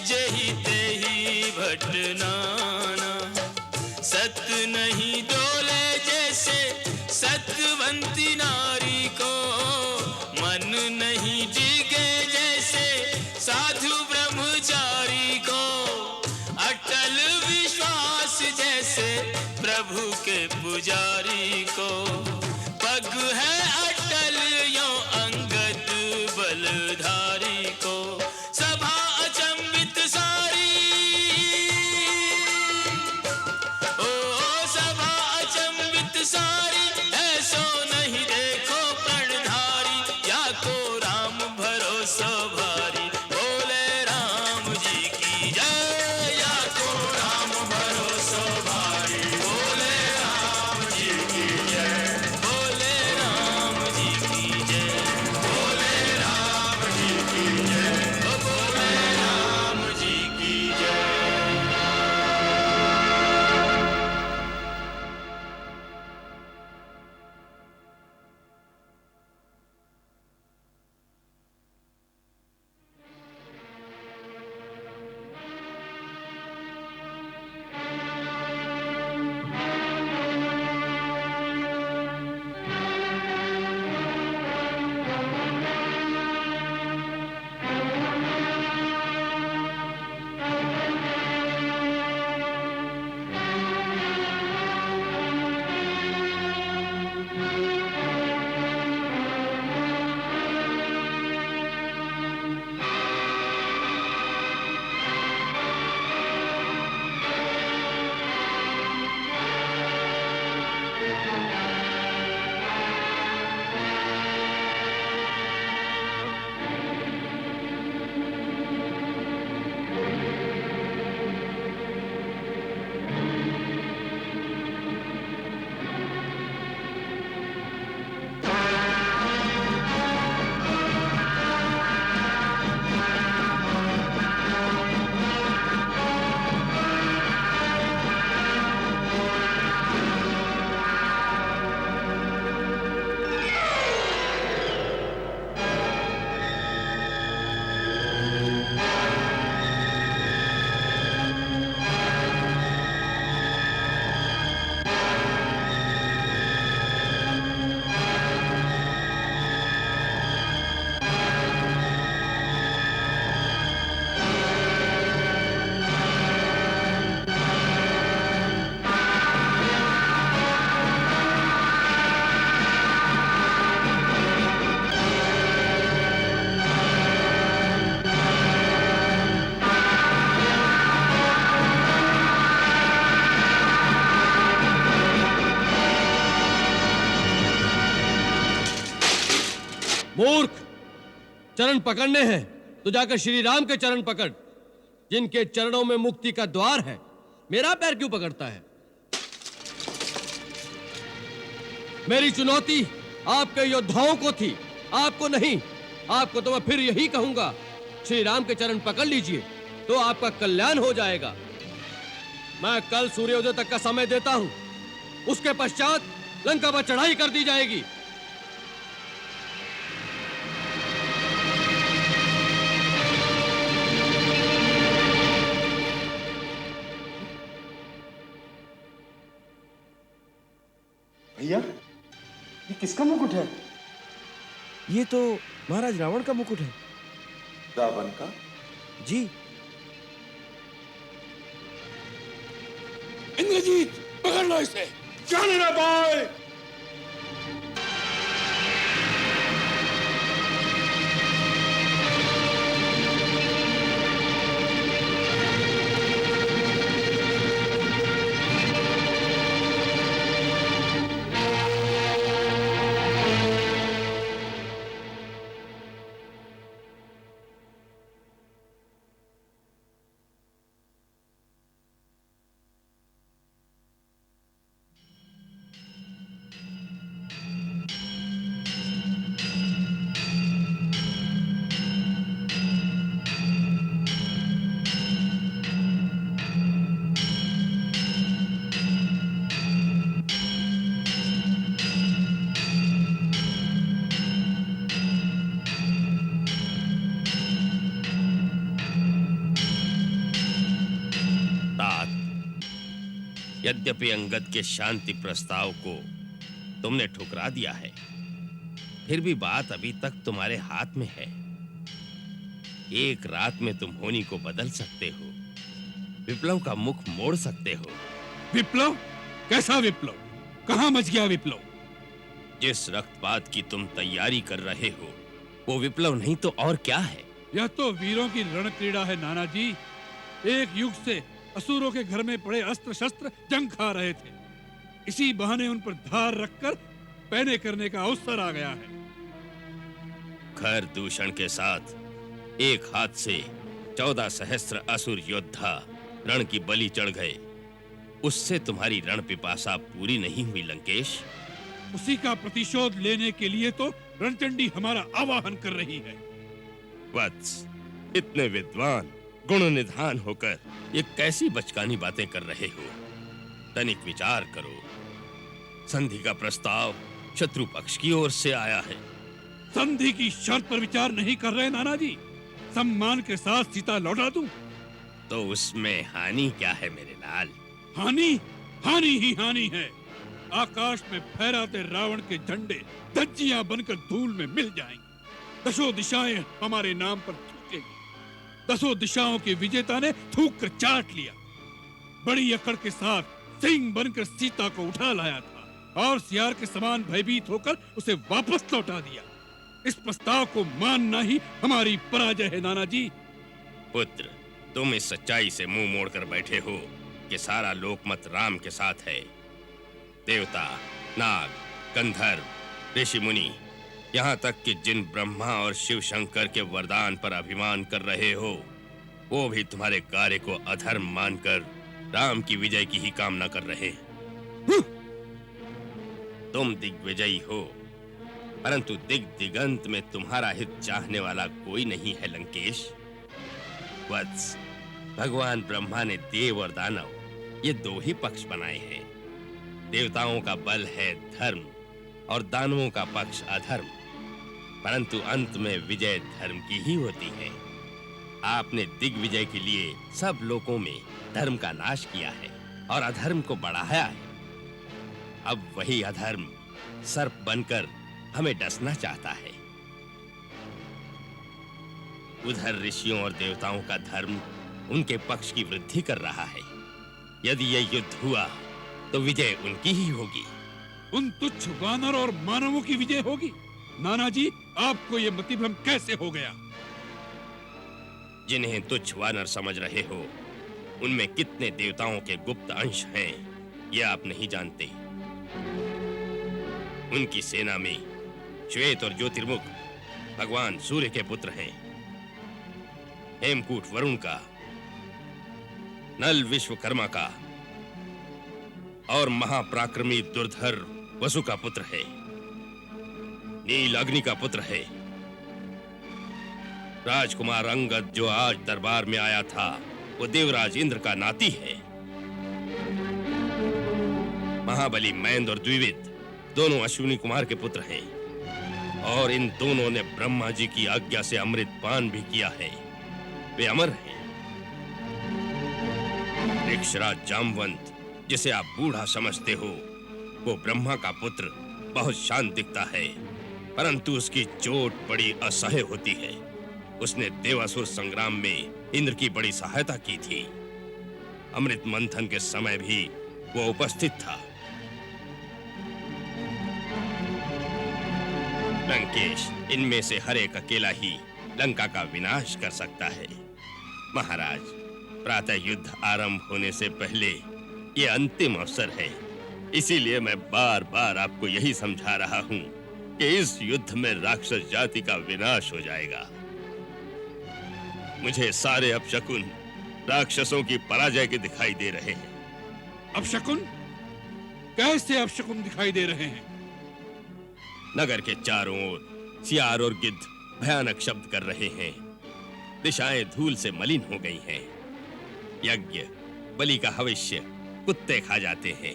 जही तेही भटनाना। सत नहीं डोले जैसे सतवंती नारी को, मन नहीं डिगे जैसे साधु ब्रह्मचारी को। अटल विश्वास जैसे प्रभु के पुजारी को। पग है अटल यो अंगद बलधारी को। सभा अचंबित सारी, ओ सभा अचंबित सारी। ऐसो नहीं देखो प्रणधारी, या को राम भरोसा भारी। बोले राम जी की जय, या को राम भरोसा भारी। मूर्ख, चरण पकड़ने हैं तो जाकर श्री राम के चरण पकड़, जिनके चरणों में मुक्ति का द्वार है। मेरा पैर क्यों पकड़ता है? मेरी चुनौती आपके योद्धाओं को थी, आपको नहीं। आपको तो मैं फिर यही कहूंगा, श्री राम के चरण पकड़ लीजिए तो आपका कल्याण हो जाएगा। मैं कल सूर्योदय तक का समय देता हूं, उसके पश्चात लंका पर चढ़ाई कर दी जाएगी। भैया, ये किसका मुकुट है? ये तो महाराज रावण का मुकुट है। रावण का? जी। इंद्रजीत, पकड़ लो इसे। जाने ना पाए। यद्यपि अंगद के शांति प्रस्ताव को तुमने ठुकरा दिया है, फिर भी बात अभी तक तुम्हारे हाथ में है। एक रात में तुम होनी को बदल सकते हो, विप्लव का मुख मोड़ सकते हो। विप्लव? कैसा विप्लव? कहां मच गया विप्लव? जिस रक्तपात की तुम तैयारी कर रहे हो वो विप्लव नहीं तो और क्या है? यह तो वीरों की रण क्रीड़ा है नाना जी। एक युग से असुरों के घर में पड़े अस्त्र शस्त्र जंग खा रहे थे, इसी बहाने उन पर धार रखकर पैने करने का अवसर आ गया है। खर दूषण के साथ एक हाथ से 14 सहस्त्र असुर योद्धा रण की बलि चढ़ गए, उससे तुम्हारी रण पिपासा पूरी नहीं हुई लंकेश। उसी का प्रतिशोध लेने के लिए तो रणचंडी हमारा आवाहन कर रही है। वत्स, इतने विद्वान गुण निधान होकर ये कैसी बचकानी बातें कर रहे हो? तनिक विचार करो। संधि का प्रस्ताव शत्रु पक्ष की ओर से आया है। संधि की शर्त पर विचार नहीं कर रहे नाना जी। सम्मान के साथ सीता लौटा दूं तो उसमें हानि क्या है मेरे लाल? हानि? हानि ही हानि है। आकाश में फहराते रावण के झंडे धज्जियां बनकर धूल में मिल जाएंगे। दसों दिशाएं हमारे नाम पर थूकेंगी। दसों दिशाओं के विजेता ने थूक कर चाट लिया। बड़ी अकड़ के साथ सिंह बनकर सीता को उठा लाया था और सियार के समान भयभीत होकर उसे वापस लौटा दिया। इस प्रस्ताव को मानना ही हमारी पराजय है नाना जी। पुत्र, तुम इस सच्चाई से मुंह मोड़कर बैठे हो कि सारा लोकमत राम के साथ है। देवता, नाग, गंधर्व, ऋषि मुनि, यहाँ तक कि जिन ब्रह्मा और शिव शंकर के वरदान पर अभिमान कर रहे हो, वो भी तुम्हारे कार्य को अधर्म मानकर राम की विजय की ही कामना कर रहे हैं। तुम दिग्विजयी हो, परंतु दिगंत में तुम्हारा हित चाहने वाला कोई नहीं है लंकेश। वत्स, भगवान ब्रह्मा ने देव और दानव ये दो ही पक्ष बनाए हैं। देवताओं का बल है धर्म और दानवों का पक्ष अधर्म, परंतु अंत में विजय धर्म की ही होती है। आपने दिग्विजय के लिए सब लोगों में धर्म का नाश किया है और अधर्म को बढ़ाया है। अब वही अधर्म सर्प बनकर हमें डसना चाहता है। उधर ऋषियों और देवताओं का धर्म उनके पक्ष की वृद्धि कर रहा है। यदि यह युद्ध हुआ तो विजय उनकी ही होगी। उन तुच्छ वानर और मानवों की विजय होगी। नाना जी, आपको यह मतिभ्रम कैसे हो गया? जिन्हें तुच्छ वानर समझ रहे हो, उनमें कितने देवताओं के गुप्त अंश हैं, ये आप नहीं जानते। उनकी सेना में श्वेत और ज्योतिर्मुख भगवान सूर्य के पुत्र हैं, हेमकूट वरुण का, नल विश्वकर्मा का और महापराक्रमी दुर्धर वसु का पुत्र है। नील अग्नि का पुत्र है। राजकुमार अंगद जो आज दरबार में आया था, वो देवराज इंद्र का नाती है। महाबली मैंद और द्विविद दोनों अश्विनी कुमार के पुत्र हैं और इन दोनों ने ब्रह्मा जी की आज्ञा से अमृत पान भी किया है। वे अमर हैं। वृक्षराज जामवंत, जिसे आप बूढ़ा समझते हो, वो ब्रह्मा का पुत्र बहुत शांत दिखता है, परंतु उसकी चोट बड़ी असह्य होती है। उसने देवासुर संग्राम में इंद्र की बड़ी सहायता की थी। अमृत मंथन के समय भी वो उपस्थित था। लंकेश, इनमें से हर एक अकेला ही लंका का विनाश कर सकता है। महाराज, प्रातः युद्ध आरंभ होने से पहले ये अंतिम अवसर है, इसीलिए मैं बार बार आपको यही समझा रहा हूं कि इस युद्ध में राक्षस जाति का विनाश हो जाएगा। मुझे सारे अपशकुन राक्षसों की पराजय के दिखाई दे रहे हैं। अपशकुन? कैसे अपशकुन दिखाई दे रहे हैं? नगर के चारों ओर सियार और गिद्ध भयानक शब्द कर रहे हैं। दिशाएं धूल से मलिन हो गई हैं। यज्ञ, बलि का हविष्य कुत्ते खा जाते हैं।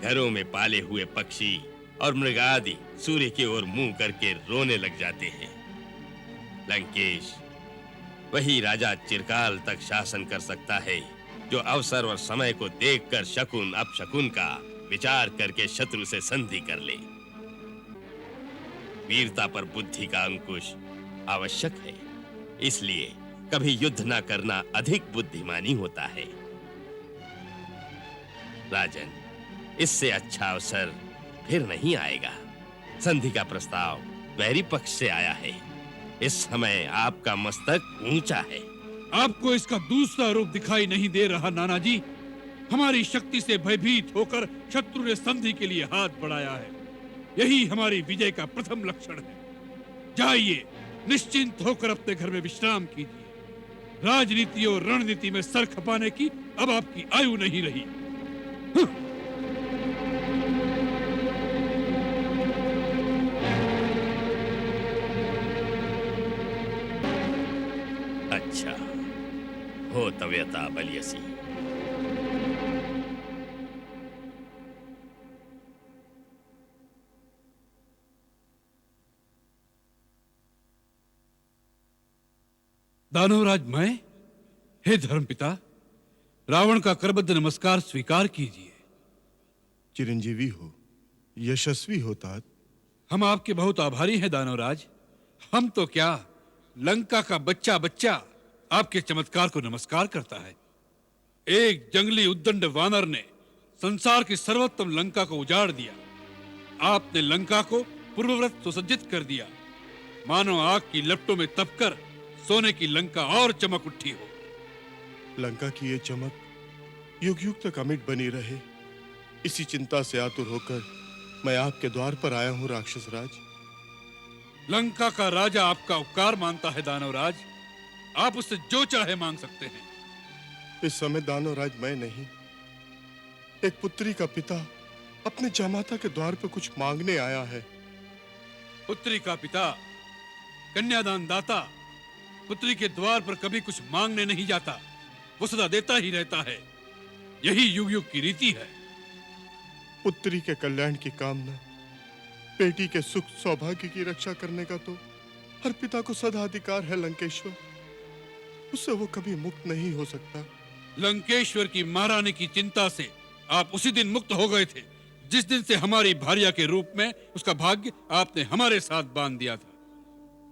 घरों में पाले हुए पक्षी और मृग आदि सूर्य की ओर मुंह करके रोने लग जाते हैं। लंकेश, वही राजा चिरकाल तक शासन कर सकता है जो अवसर और समय को देखकर शकुन अपशकुन का विचार करके शत्रु से संधि कर ले। वीरता पर बुद्धि का अंकुश आवश्यक है, इसलिए कभी युद्ध न करना अधिक बुद्धिमानी होता है। राजन, इससे अच्छा अवसर फिर नहीं आएगा। संधि का प्रस्ताव वैरी पक्ष से आया है। इस समय आपका मस्तक ऊंचा है। आपको इसका दूसरा रूप दिखाई नहीं दे रहा नाना जी? हमारी शक्ति से भयभीत होकर शत्रु ने संधि के लिए हाथ बढ़ाया है। यही हमारी विजय का प्रथम लक्षण है। जाइए, निश्चिंत होकर अपने घर में विश्राम कीजिए। राजनीति और रणनीति में सर खपाने की अब आपकी आयु नहीं रही। अच्छा, हो तव्यता बलियसी। दानवराज मैं, हे धर्मपिता, रावण का करबद्ध नमस्कार स्वीकार कीजिए। चिरंजीवी हो, यशस्वी हो तात। हम आपके बहुत आभारी हैं दानवराज। हम तो क्या, लंका का बच्चा बच्चा आपके चमत्कार को नमस्कार करता है। एक जंगली उद्दंड वानर ने संसार की सर्वोत्तम लंका को उजाड़ दिया। आपने लंका को पूर्ववत सुसज्जित कर दिया, मानो आग की लपटों में तपकर सोने की लंका और चमक उठी हो। लंका की ये चमक युग युग तक अमिट बनी रहे, इसी चिंता से आतुर होकर मैं आपके द्वार पर आया हूं राक्षस राज। लंका का राजा आपका उपकार मानता है दानवराज। आप उससे जो चाहे मांग सकते हैं। इस समय दानवराज मैं नहीं, एक पुत्री का पिता अपने जमाता के द्वार पर कुछ मांगने आया है। पुत्री का पिता, कन्यादान दाता, पुत्री के द्वार पर कभी कुछ मांगने नहीं जाता, वो सदा देता ही रहता है। यही युग युग की रीति है। पुत्री के कल्याण की कामना, बेटी के सुख सौभाग्य की रक्षा करने का तो हर पिता को सदा अधिकार है लंकेश्वर। उससे वो कभी मुक्त नहीं हो सकता। लंकेश्वर की महारानी की चिंता से आप उसी दिन मुक्त हो गए थे जिस दिन से हमारी भार्या के रूप में उसका भाग्य आपने हमारे साथ बांध दिया था।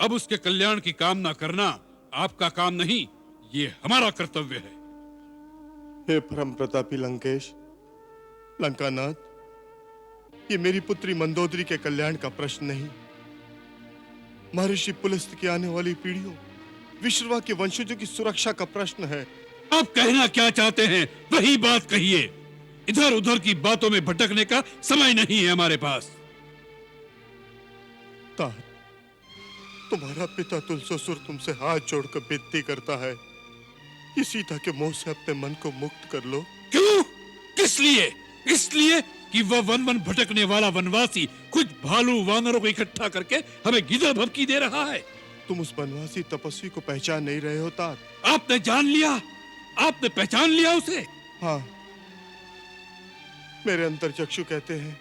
अब उसके कल्याण की कामना करना आपका काम नहीं, ये हमारा कर्तव्य है। हे परम प्रतापी लंकेश, लंकानाथ, ये मेरी पुत्री मंदोदरी के कल्याण का प्रश्न नहीं, महर्षि पुलस्त्य की आने वाली पीढ़ियों, विश्रवा के वंशजों की सुरक्षा का प्रश्न है। आप कहना क्या चाहते हैं वही बात कहिए। इधर उधर की बातों में भटकने का समय नहीं है हमारे पास। तुम्हारा पिता तुलसोसुर तुमसे हाथ जोड़कर विनती करता है कि सीता के मोह से अपने मन को मुक्त कर लो। क्यों? किस लिए? इसलिए कि वह वन वन भटकने वाला वनवासी कुछ भालू वानरों को इकट्ठा करके हमें गिदड़ भभकी दे रहा है। तुम उस वनवासी तपस्वी को पहचान नहीं रहे हो तात? आपने जान लिया? आपने पहचान लिया उसे? हाँ, मेरे अंतर्चक्षु कहते हैं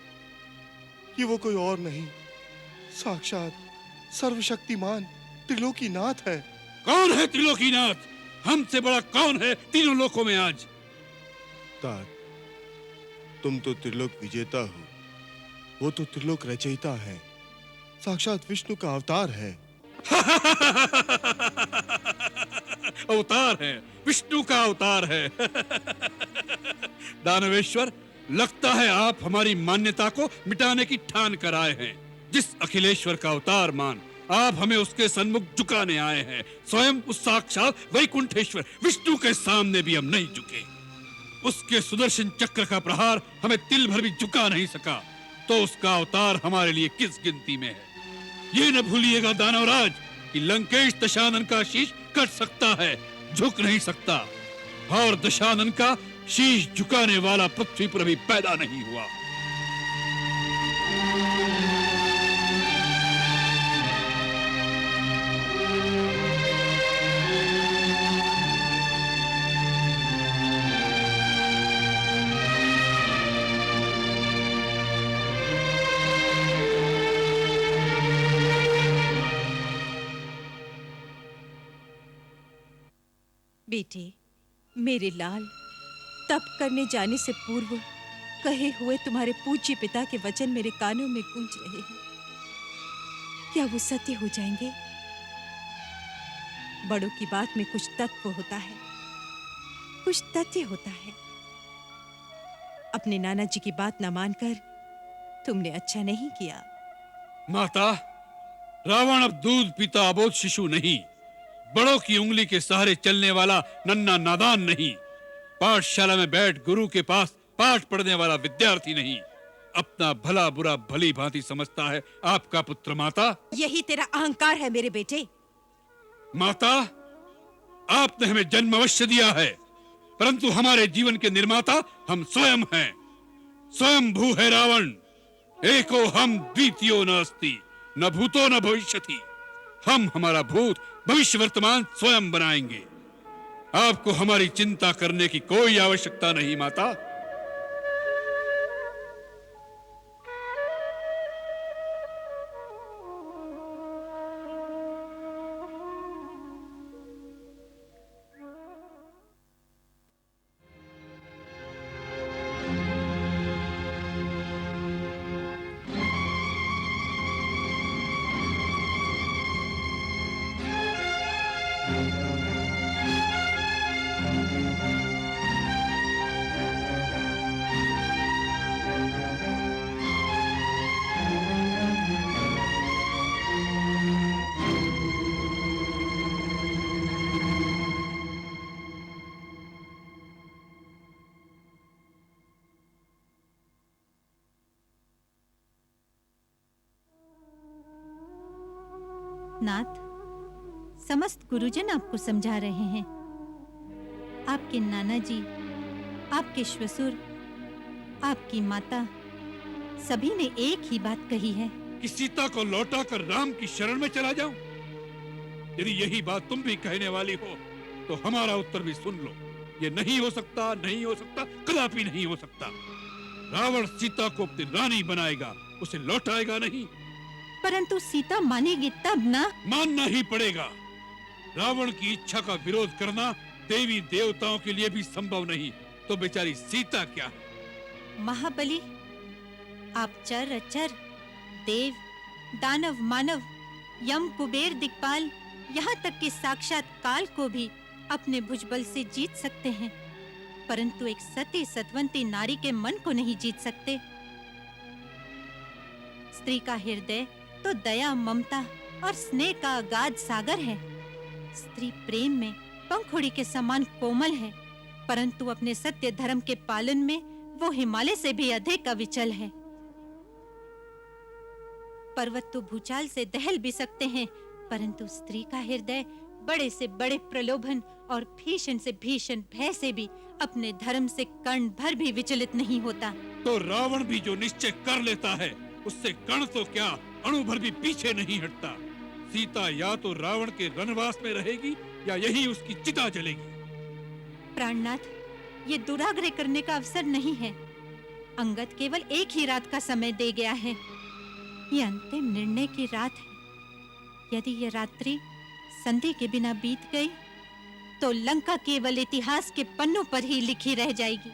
कि वो कोई और नहीं, साक्षात सर्वशक्तिमान त्रिलोकीनाथ है। कौन है त्रिलोकीनाथ? हमसे बड़ा कौन है तीनों लोकों में आज? तात, तुम तो त्रिलोक विजेता हो, वो तो त्रिलोक रचयिता है, साक्षात विष्णु का अवतार है। अवतार है, विष्णु का अवतार है। दानवेश्वर, लगता है आप हमारी मान्यता को मिटाने की ठान कर आए हैं। जिस अखिलेश्वर का अवतार मान आप हमें उसके सन्मुख झुकाने आए हैं, स्वयं उस साक्षात वैकुंठेश्वर विष्णु के सामने भी हम नहीं झुके। उसके सुदर्शन चक्र का प्रहार हमें तिल भर भी झुका नहीं सका, तो उसका अवतार हमारे लिए किस गिनती में है? ये न भूलिएगा दानवराज कि लंकेश दशानन का शीश कट सकता है, झुक नहीं सकता, और दशानन का शीश झुकाने वाला पृथ्वी पर भी पैदा नहीं हुआ। बेटे, मेरे लाल, तप करने जाने से पूर्व कहे हुए तुम्हारे पूज्य पिता के वचन मेरे कानों में गूंज रहे हैं। क्या वो सत्य हो जाएंगे? बड़ों की बात में कुछ तत्व होता है, कुछ तथ्य होता है। अपने नाना जी की बात न मानकर तुमने अच्छा नहीं किया। माता, रावण अब दूध पीता अबोध शिशु नहीं, बड़ों की उंगली के सहारे चलने वाला नन्ना नादान नहीं, पाठशाला में बैठ गुरु के पास पाठ पढ़ने वाला विद्यार्थी नहीं। अपना भला बुरा भली भांति समझता है आपका पुत्र। माता, यही तेरा अहंकार है मेरे बेटे। माता, आपने हमें जन्म अवश्य दिया है, परंतु हमारे जीवन के निर्माता हम स्वयं हैं। स्वयं भू है रावण, एको हम द्वितीयो नास्ति, न भूतो न भविष्यति। हम हमारा भूत भविष्य वर्तमान स्वयं बनाएंगे। आपको हमारी चिंता करने की कोई आवश्यकता नहीं माता। नाथ, समस्त गुरुजन आपको समझा रहे हैं। आपके नाना जी, आपके श्वसुर, आपकी माता, सभी ने एक ही बात कही है कि सीता को लौटाकर राम की शरण में चला जाऊं। यदि यही बात तुम भी कहने वाली हो तो हमारा उत्तर भी सुन लो। ये नहीं हो सकता, नहीं हो सकता, कदापि नहीं हो सकता। रावण सीता को अपनी रानी बनाएगा, उसे लौटाएगा नहीं। परंतु सीता मानेगी तब ना। मानना ही पड़ेगा। रावण की इच्छा का विरोध करना देवी देवताओं के लिए भी संभव नहीं, तो बेचारी सीता क्या है? महाबली, आप चर अचर, देव, दानव, मानव, यम, कुबेर, दिक्पाल, यहाँ तक कि साक्षात काल को भी अपने भुजबल से जीत सकते हैं, परंतु एक सती सतवंती नारी के मन को नहीं जीत सकते। स्त्री का हृदय तो दया, ममता और स्नेह का अगाध सागर है। स्त्री प्रेम में पंखुड़ी के समान कोमल है, परंतु अपने सत्य धर्म के पालन में वो हिमालय से भी अधिक अविचल है। पर्वत तो भूचाल से दहल भी सकते हैं, परंतु स्त्री का हृदय बड़े से बड़े प्रलोभन और भीषण से भीषण भय से भी अपने धर्म से कण भर भी विचलित नहीं होता। तो रावण भी जो निश्चय कर लेता है, उससे कण तो क्या अणु भर भी पीछे नहीं हटता। सीता या तो रावण के वनवास में रहेगी या यही उसकी चिता जलेगी। प्राणनाथ, ये दुराग्रह करने का अवसर नहीं है। अंगद केवल एक ही रात का समय दे गया है। ये अंतिम निर्णय की रात है। यदि ये रात्रि संधि के बिना बीत गई तो लंका केवल इतिहास के पन्नों पर ही लिखी रह जाएगी।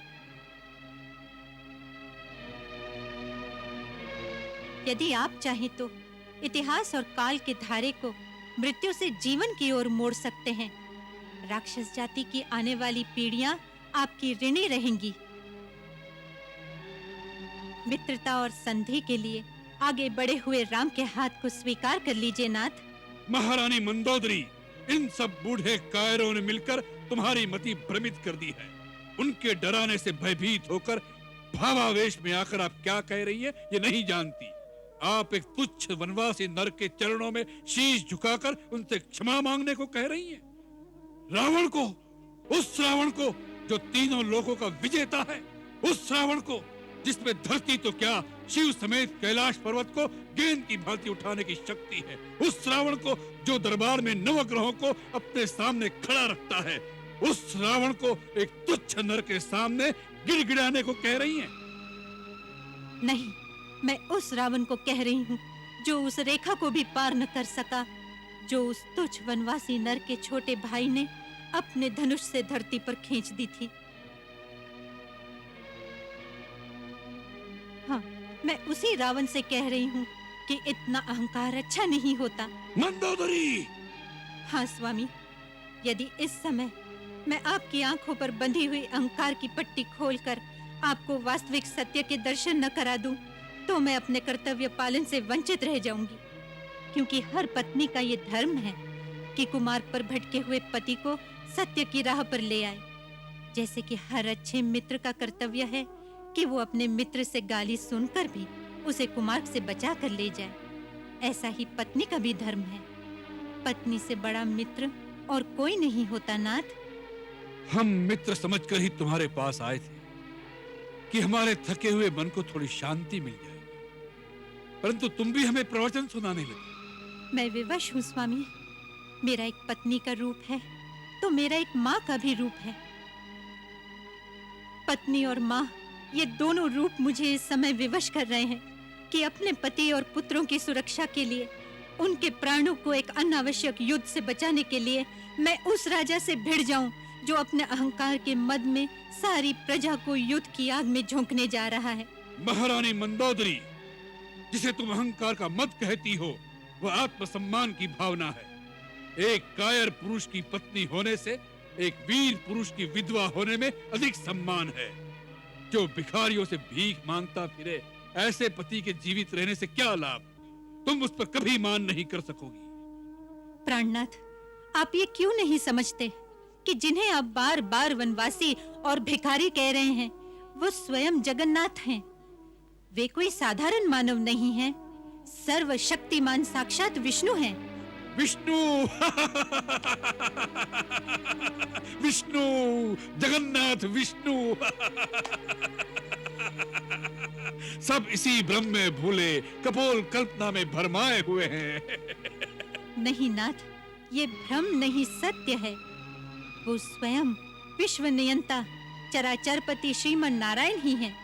यदि आप चाहें तो इतिहास और काल के धारे को मृत्यु से जीवन की ओर मोड़ सकते हैं। राक्षस जाति की आने वाली पीढ़ियां आपकी ऋणी रहेंगी। मित्रता और संधि के लिए आगे बढ़े हुए राम के हाथ को स्वीकार कर लीजिए नाथ। महारानी मंदोदरी, इन सब बूढ़े कायरों ने मिलकर तुम्हारी मति भ्रमित कर दी है। उनके डराने से भयभीत होकर भावावेश में आकर आप क्या कह रही है ये नहीं जानती। आप एक तुच्छ वनवासी नर के चरणों में शीश झुकाकर उनसे क्षमा मांगने को कह रही हैं। रावण को, उस रावण को जो तीनों लोकों का विजेता है, उस रावण को जिसमें धरती तो क्या शिव समेत कैलाश पर्वत को गेंद की भांति उठाने की शक्ति है, उस रावण को जो दरबार में नवग्रहों को अपने सामने खड़ा रखता है, उस रावण को एक तुच्छ नर के सामने गिड़गिड़ाने को कह रही हैं। नहीं, मैं उस रावण को कह रही हूँ जो उस रेखा को भी पार न कर सका, जो उस तुच्छ वनवासी नर के छोटे भाई ने अपने धनुष से धरती पर खींच दी थी। हाँ, मैं उसी रावण से कह रही हूँ कि इतना अहंकार अच्छा नहीं होता। मंदोदरी! हाँ स्वामी, यदि इस समय मैं आपकी आंखों पर बंधी हुई अहंकार की पट्टी खोलकर आपको वास्तविक सत्य के दर्शन न करा दूं, तो मैं अपने कर्तव्य पालन से वंचित रह जाऊंगी। क्योंकि हर पत्नी का ये धर्म है कि कुमार्ग पर भटके हुए पति को सत्य की राह पर ले आए। जैसे कि हर अच्छे मित्र का कर्तव्य है कि वो अपने मित्र से गाली सुनकर भी उसे कुमार्ग से बचा कर ले जाए, ऐसा ही पत्नी का भी धर्म है। पत्नी से बड़ा मित्र और कोई नहीं होता नाथ। हम मित्र समझकर ही तुम्हारे पास आए थे कि हमारे थके हुए मन को थोड़ी शांति मिल जाए, परंतु तुम भी हमें प्रवचन सुनाने लगे। मैं विवश हूँ स्वामी। मेरा एक पत्नी का रूप है तो मेरा एक माँ का भी रूप है। पत्नी और माँ, ये दोनों रूप मुझे इस समय विवश कर रहे हैं कि अपने पति और पुत्रों की सुरक्षा के लिए, उनके प्राणों को एक अनावश्यक युद्ध से बचाने के लिए मैं उस राजा से भिड़ जाऊं जो अपने अहंकार के मद में सारी प्रजा को युद्ध की आग में झोंकने जा रहा है। महारानी मंदोदरी, जिसे तुम अहंकार का मद कहती हो, वह आत्मसम्मान की भावना है। एक कायर पुरुष की पत्नी होने से एक वीर पुरुष की विधवा होने में अधिक सम्मान है। जो भिखारियों से भीख मांगता फिरे, ऐसे पति के जीवित रहने से क्या लाभ? तुम उस पर कभी मान नहीं कर सकोगी। प्राणनाथ, आप ये क्यों नहीं समझते कि जिन्हें आप बार बार वनवासी और भिखारी कह रहे हैं, वो स्वयं जगन्नाथ हैं। वे कोई साधारण मानव नहीं हैं, सर्वशक्तिमान साक्षात विष्णु हैं। विष्णु! विष्णु! जगन्नाथ विष्णु! सब इसी भ्रम में भूले, कपोल कल्पना में भरमाए हुए हैं। नहीं नाथ, ये भ्रम नहीं, सत्य है। वो स्वयं विश्व नियंता चराचरपति श्रीमन नारायण ही हैं,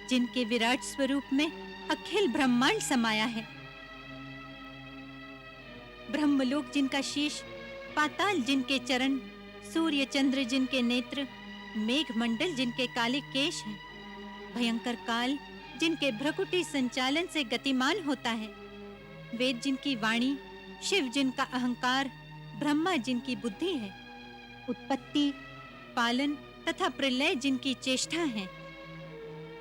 जिनके विराट स्वरूप में अखिल ब्रह्मांड समाया है। ब्रह्मलोक जिनका शीश, पाताल जिनके चरण, सूर्य चंद्र जिनके नेत्र, मेघमंडल जिनके काले केश हैं, भयंकर काल जिनके भ्रकुटी संचालन से गतिमान होता है, वेद जिनकी वाणी, शिव जिनका अहंकार, ब्रह्मा जिनकी बुद्धि है, उत्पत्ति, पालन तथा प्रलय जिनकी चेष्टा है,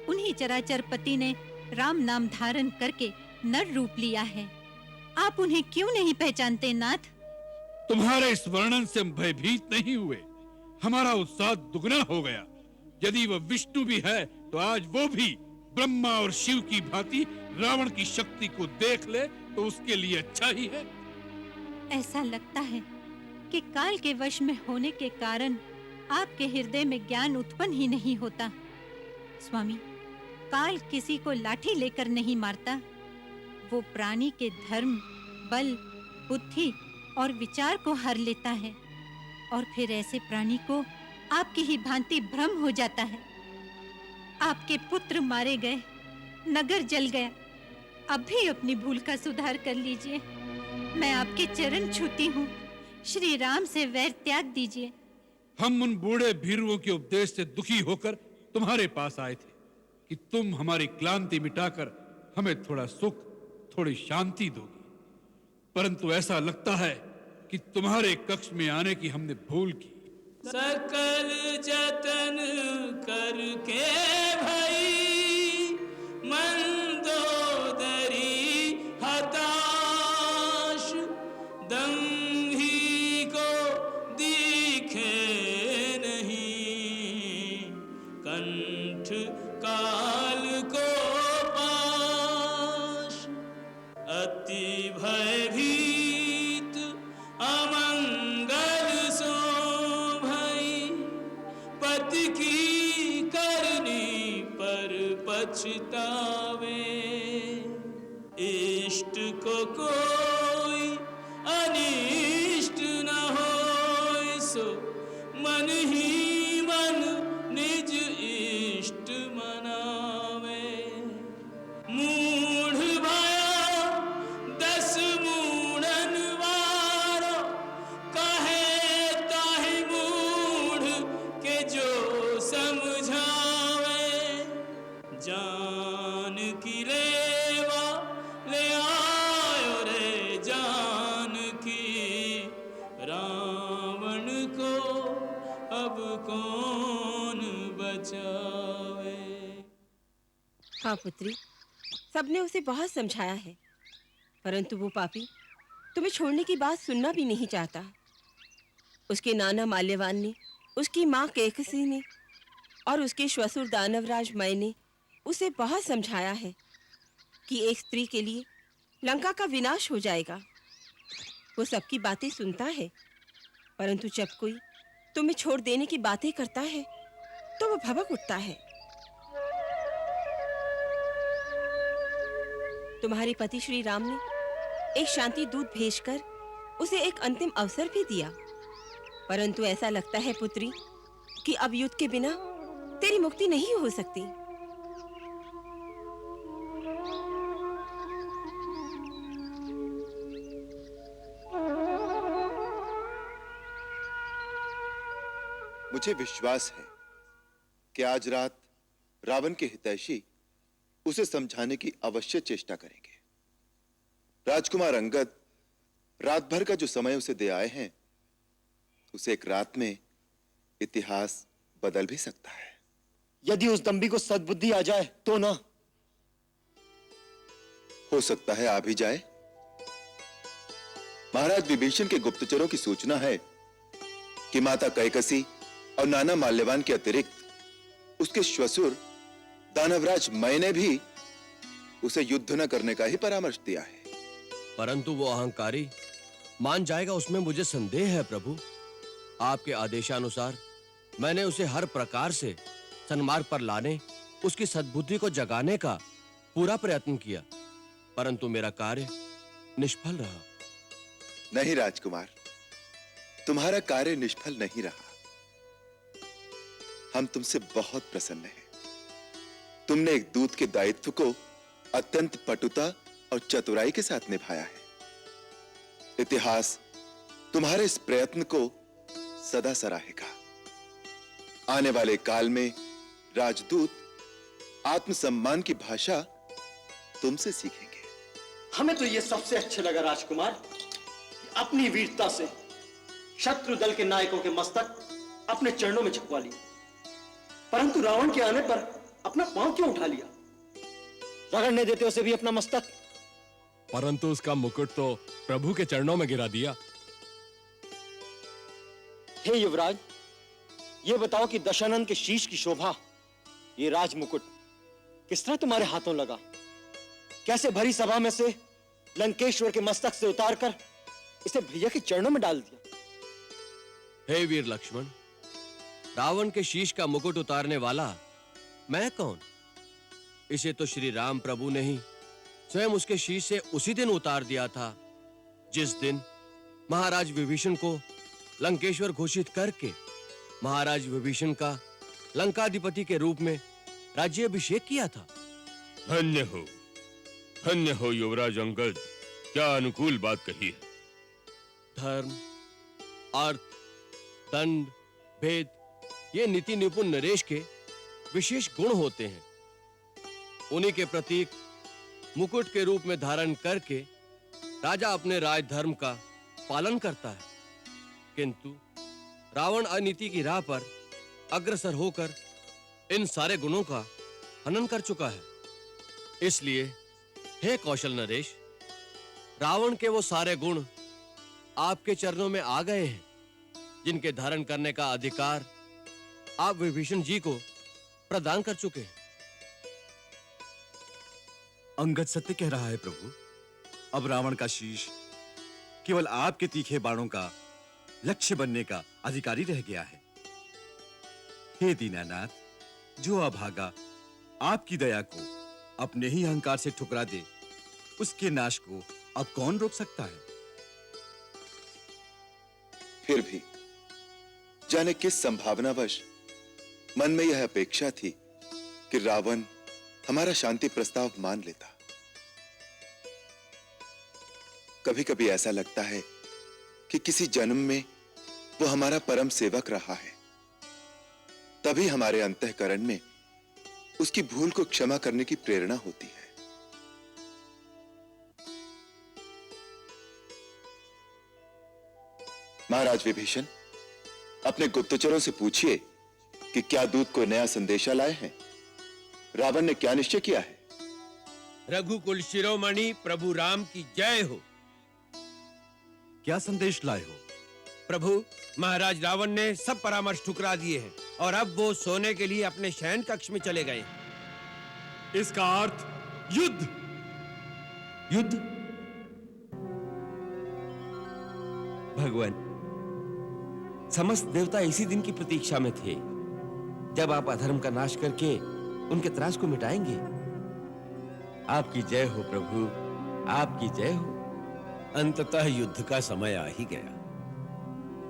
उन्हीं चराचर पति ने राम नाम धारण करके नर रूप लिया है। आप उन्हें क्यों नहीं पहचानते नाथ? तुम्हारे इस वर्णन से हम भयभीत नहीं हुए, हमारा उत्साह दुगना हो गया। यदि वह विष्णु भी है तो आज वो भी ब्रह्मा और शिव की भांति रावण की शक्ति को देख ले तो उसके लिए अच्छा ही है। ऐसा लगता है कि काल के वश में होने के कारण आपके हृदय में ज्ञान उत्पन्न ही नहीं होता। स्वामी, काल किसी को लाठी लेकर नहीं मारता, वो प्राणी के धर्म, बल, बुद्धि और विचार को हर लेता है और फिर ऐसे प्राणी को आपकी ही भांति भ्रम हो जाता है। आपके पुत्र मारे गए, नगर जल गया, अब भी अपनी भूल का सुधार कर लीजिए। मैं आपके चरण छूती हूँ, श्री राम से वैर त्याग दीजिए। हम उन बूढ़े भीरुओं के उपदेश से दुखी होकर तुम्हारे पास आए थे कि तुम हमारी क्लांति मिटाकर हमें थोड़ा सुख, थोड़ी शांति दोगी, परंतु ऐसा लगता है कि तुम्हारे कक्ष में आने की हमने भूल की। सकल जतन करके भई मंदोदरी हताश, दंभी को दिखे नहीं, कंठ काल को पाश, अति भयभीत अमंगल सो पति की करनी पर पछतावे, इष्ट को कोई अनिष्ट न होए, सो मन ही मन निज इष्ट मनावे। मूढ़ भया 10 मूढ़न वारो, कहे ताहि मूढ़ के जो समझावे, जान की लेवा ले आयो रे जान की, रावण को अब कौन बचावे। हाँ पुत्री, सबने उसे बहुत समझाया है, परंतु वो पापी तुम्हें छोड़ने की बात सुनना भी नहीं चाहता। उसके नाना माल्यवान ने, उसकी माँ कैकसी ने और उसके श्वशुर दानवराज मय ने उसे बहुत समझाया है कि एक स्त्री के लिए लंका का विनाश हो जाएगा। वो सबकी बातें सुनता है, परंतु जब कोई तुम्हें छोड़ देने की बातें करता है तो वो भभक उठता है। तुम्हारे पति श्री राम ने एक शांति दूत भेजकर उसे एक अंतिम अवसर भी दिया, परंतु ऐसा लगता है पुत्री कि अब युद्ध के बिना तेरी मुक्ति नहीं हो सकती। मुझे विश्वास है कि आज रात रावण के हितैषी उसे समझाने की अवश्य चेष्टा करेंगे। राजकुमार अंगद रात भर का जो समय उसे दे आए हैं, उसे एक रात में इतिहास बदल भी सकता है। यदि उस दंभी को सद्बुद्धि आ जाए तो ना। हो सकता है आ भी जाए। महाराज विभीषण के गुप्तचरों की सूचना है कि माता कैकसी और नाना माल्यवान के अतिरिक्त उसके श्वशुर दानवराज मय ने भी उसे युद्ध न करने का ही परामर्श दिया है। परंतु वो अहंकारी मान जाएगा, उसमें मुझे संदेह है प्रभु। आपके आदेशानुसार मैंने उसे हर प्रकार से सन्मार्ग पर लाने, उसकी सद्बुद्धि को जगाने का पूरा प्रयत्न किया, परंतु मेरा कार्य निष्फल रहा। नहीं राजकुमार, तुम्हारा कार्य निष्फल नहीं रहा। हम तुमसे बहुत प्रसन्न हैं। तुमने एक दूत के दायित्व को अत्यंत पटुता और चतुराई के साथ निभाया है। इतिहास तुम्हारे इस प्रयत्न को सदा सराहेगा। आने वाले काल में राजदूत आत्मसम्मान की भाषा तुमसे सीखेंगे। हमें तो यह सबसे अच्छे लगा राजकुमार, अपनी वीरता से शत्रु दल के नायकों के मस्तक अपने चरणों में झुकवा लिए, परंतु रावण के आने पर अपना पांव क्यों उठा लिया? रगड़ने देते उसे भी अपना मस्तक। परंतु उसका मुकुट तो प्रभु के चरणों में गिरा दिया। हे युवराज, ये बताओ कि दशानन के शीश की शोभा, ये राज मुकुट किस तरह तुम्हारे हाथों लगा? कैसे भरी सभा में से लंकेश्वर के मस्तक से उतारकर इसे भैया के चरणों में डाल दिया। हे वीर लक्ष्मण, रावण के शीश का मुकुट उतारने वाला मैं कौन? इसे तो श्री राम प्रभु ने ही स्वयं उसके शीश से उसी दिन उतार दिया था जिस दिन महाराज विभीषण को लंकेश्वर घोषित करके महाराज विभीषण का लंकाधिपति के रूप में राज्याभिषेक किया था। धन्य हो युवराज अंगद, क्या अनुकूल बात कही है। धर्म, अर्थ, दंड, भेद, ये नीति निपुण नरेश के विशेष गुण होते हैं। उन्हीं के प्रतीक मुकुट के रूप में धारण करके राजा अपने राज धर्म का पालन करता है, किंतु रावण अनीति की राह पर अग्रसर होकर इन सारे गुणों का हनन कर चुका है। इसलिए हे कौशल नरेश, रावण के वो सारे गुण आपके चरणों में आ गए हैं जिनके धारण करने का अधिकार आप विभीषण जी को प्रदान कर चुके हैं। अंगद सत्य कह रहा है प्रभु। अब रावण का शीश केवल आपके तीखे बाणों का लक्ष्य बनने का अधिकारी रह गया है। हे दीनानाथ, जो अभागा आपकी दया को अपने ही अहंकार से ठुकरा दे, उसके नाश को अब कौन रोक सकता है? फिर भी जाने किस संभावनावश मन में यह अपेक्षा थी कि रावण हमारा शांति प्रस्ताव मान लेता। कभी कभी ऐसा लगता है कि किसी जन्म में वो हमारा परम सेवक रहा है, तभी हमारे अंतःकरण में उसकी भूल को क्षमा करने की प्रेरणा होती है। महाराज विभीषण, अपने गुप्तचरों से पूछिए कि क्या दूत को नया संदेशा लाए हैं। रावण ने क्या निश्चय किया है? रघुकुल शिरोमणि प्रभु राम की जय हो। क्या संदेश लाए हो? प्रभु, महाराज रावण ने सब परामर्श ठुकरा दिए हैं और अब वो सोने के लिए अपने शयन कक्ष में चले गए। इसका अर्थ युद्ध। युद्ध? भगवान, समस्त देवता इसी दिन की प्रतीक्षा में थे जब आप अधर्म का नाश करके उनके त्रास को मिटाएंगे। आपकी जय हो प्रभु, आपकी जय हो। अंततः युद्ध का समय आ ही गया।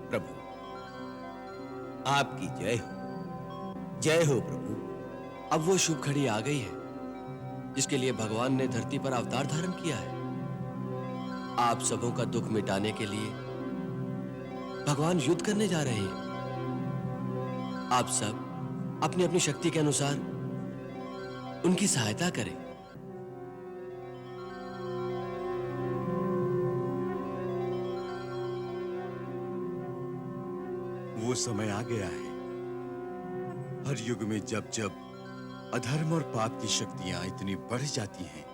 प्रभु, आपकी जय हो, जय हो प्रभु। अब वो शुभ घड़ी आ गई है जिसके लिए भगवान ने धरती पर अवतार धारण किया है। आप सबों का दुख मिटाने के लिए भगवान युद्ध करने जा रहे हैं। आप सब अपनी अपनी शक्ति के अनुसार उनकी सहायता करें। वो समय आ गया है। हर युग में जब जब अधर्म और पाप की शक्तियां इतनी बढ़ जाती हैं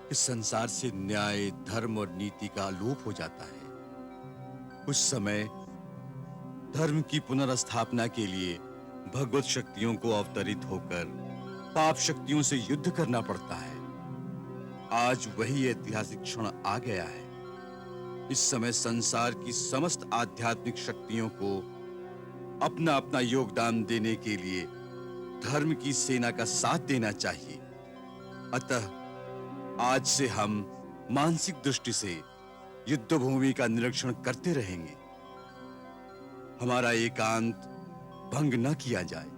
कि संसार से न्याय, धर्म और नीति का लोप हो जाता है, उस समय धर्म की पुनर्स्थापना के लिए भगवत शक्तियों को अवतरित होकर पाप शक्तियों से युद्ध करना पड़ता है। आज वही ऐतिहासिक क्षण आ गया है। इस समय संसार की समस्त आध्यात्मिक शक्तियों को अपना अपना योगदान देने के लिए धर्म की सेना का साथ देना चाहिए। अतः आज से हम मानसिक दृष्टि से युद्ध भूमि का निरीक्षण करते रहेंगे। हमारा एकांत भंग न किया जाए।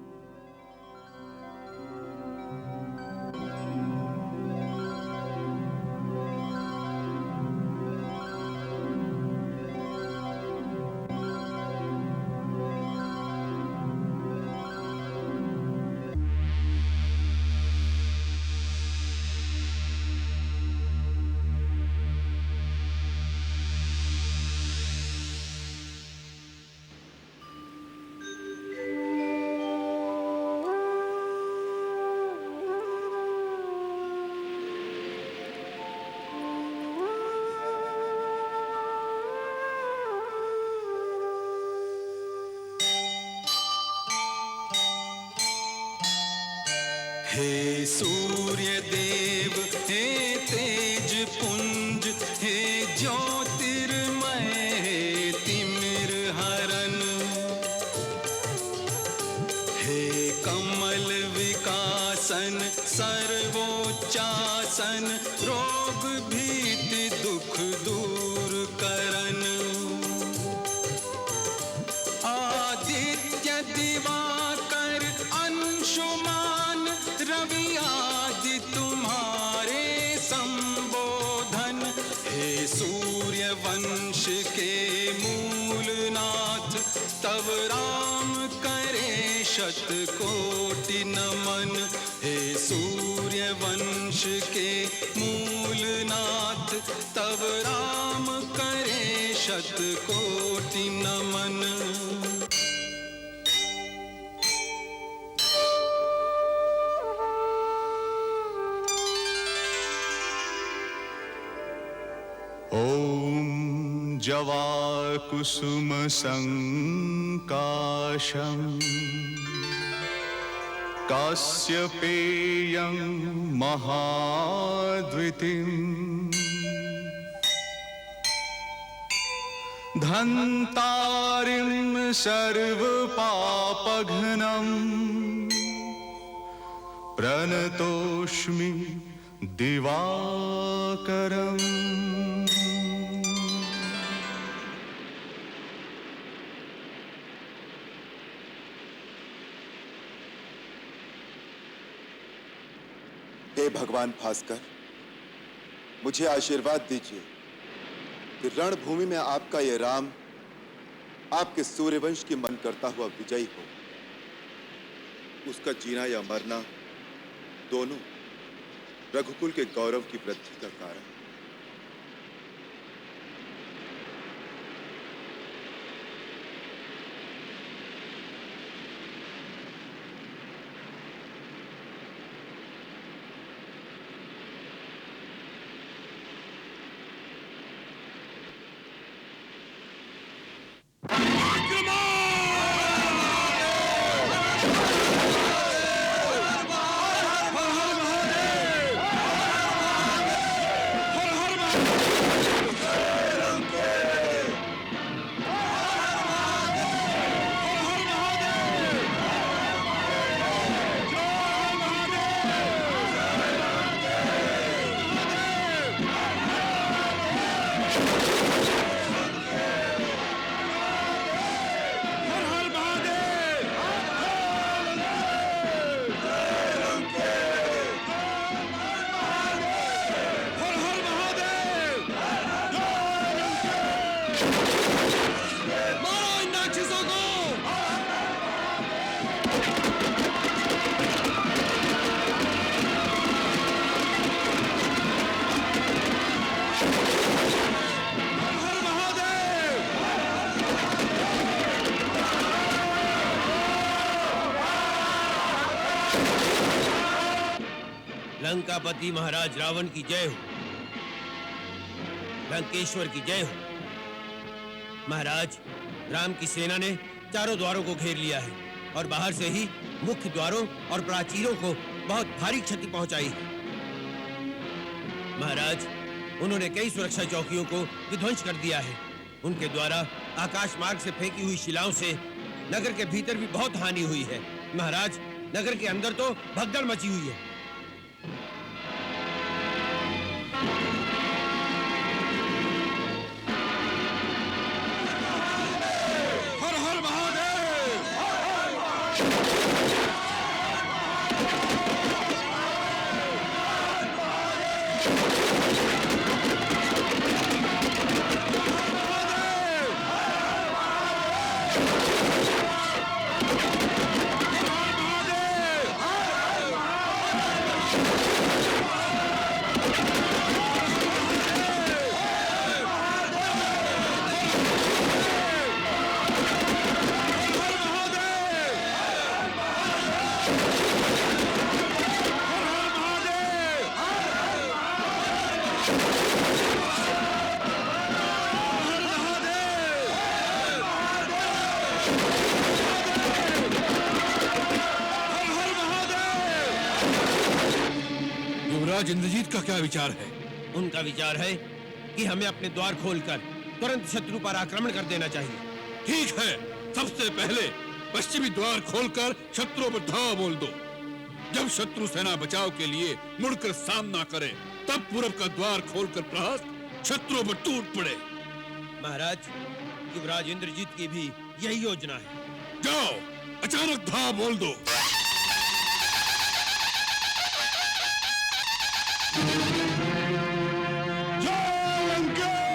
हे सूर्य देव, हे तेज पुंज, हे ज्योतिर्मय सूर्य वंश के मूलनाथ तब राम करे शतकोटि नमन। हे सूर्य वंश के मूलनाथ तब राम करे शतकोटि नमन। ॐ जवाकुसुम संकाशम् कास्यपेयं महाद्वितीम् धन्तारिं सर्वपापघ्नम् प्रणतोऽस्मि दिवाकरम्। हे भगवान भास्कर, मुझे आशीर्वाद दीजिए कि रणभूमि में आपका ये राम आपके सूर्यवंश की मन करता हुआ विजयी हो। उसका जीना या मरना दोनों रघुकुल के गौरव की वृद्धि का कारण। लंकापति महाराज रावण की जय हो। लंकेश्वर की जय हो। महाराज, राम की सेना ने चारों द्वारों को घेर लिया है और बाहर से ही मुख्य द्वारों और प्राचीरों को बहुत भारी क्षति पहुंचाई है। महाराज, उन्होंने कई सुरक्षा चौकियों को विध्वंस कर दिया है। उनके द्वारा आकाश मार्ग से फेंकी हुई शिलाओं से नगर के भीतर भी बहुत हानि हुई है। महाराज, नगर के अंदर तो भगदड़ मची हुई है। युवराज इंद्रजीत का क्या विचार है? उनका विचार है कि हमें अपने द्वार खोलकर तुरंत शत्रु पर आक्रमण कर देना चाहिए। ठीक है, सबसे पहले पश्चिमी द्वार खोलकर शत्रुओं पर धावा बोल दो। जब शत्रु सेना बचाव के लिए मुड़कर सामना करे, तब पूरब का द्वार खोलकर प्रहस्त शत्रुओं पर टूट पड़े। महाराज, युवराज इंद्रजीत की भी यही योजना है। जाओ, अचानक धावा बोल दो। जय लंकेश!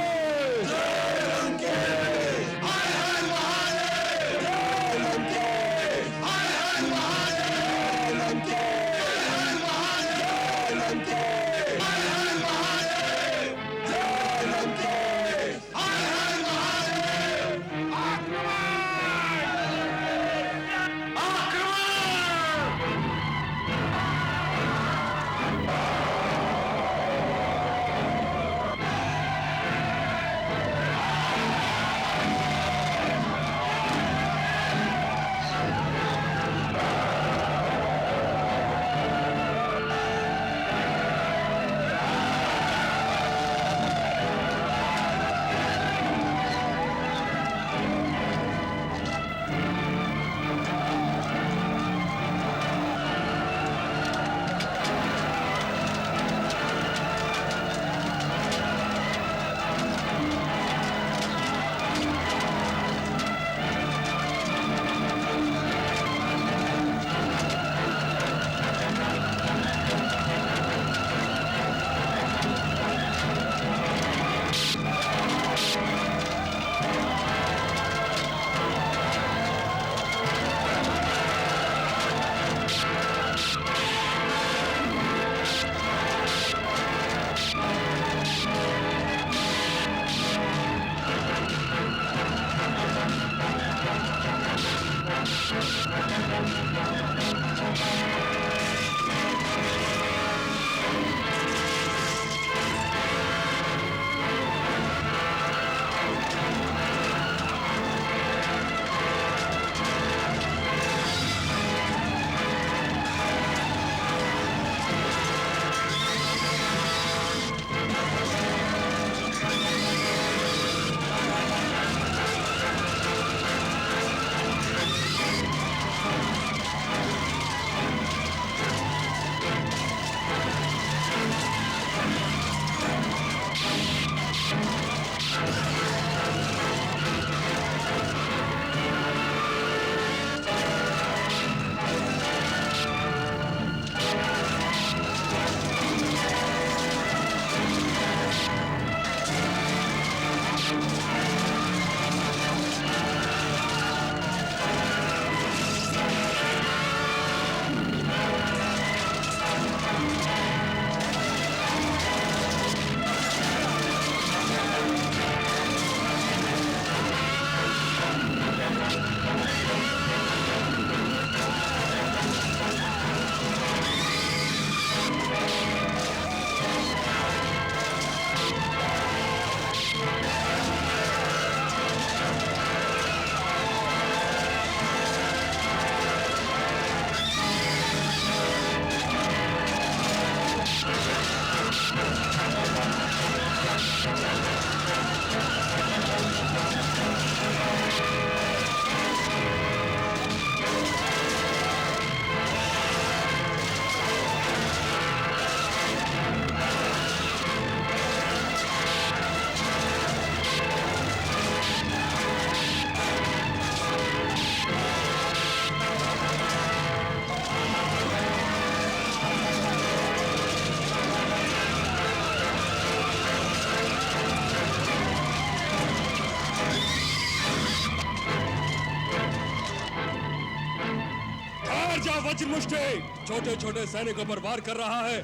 वज्रमुष्टि छोटे छोटे सैनिकों पर वार कर रहा है।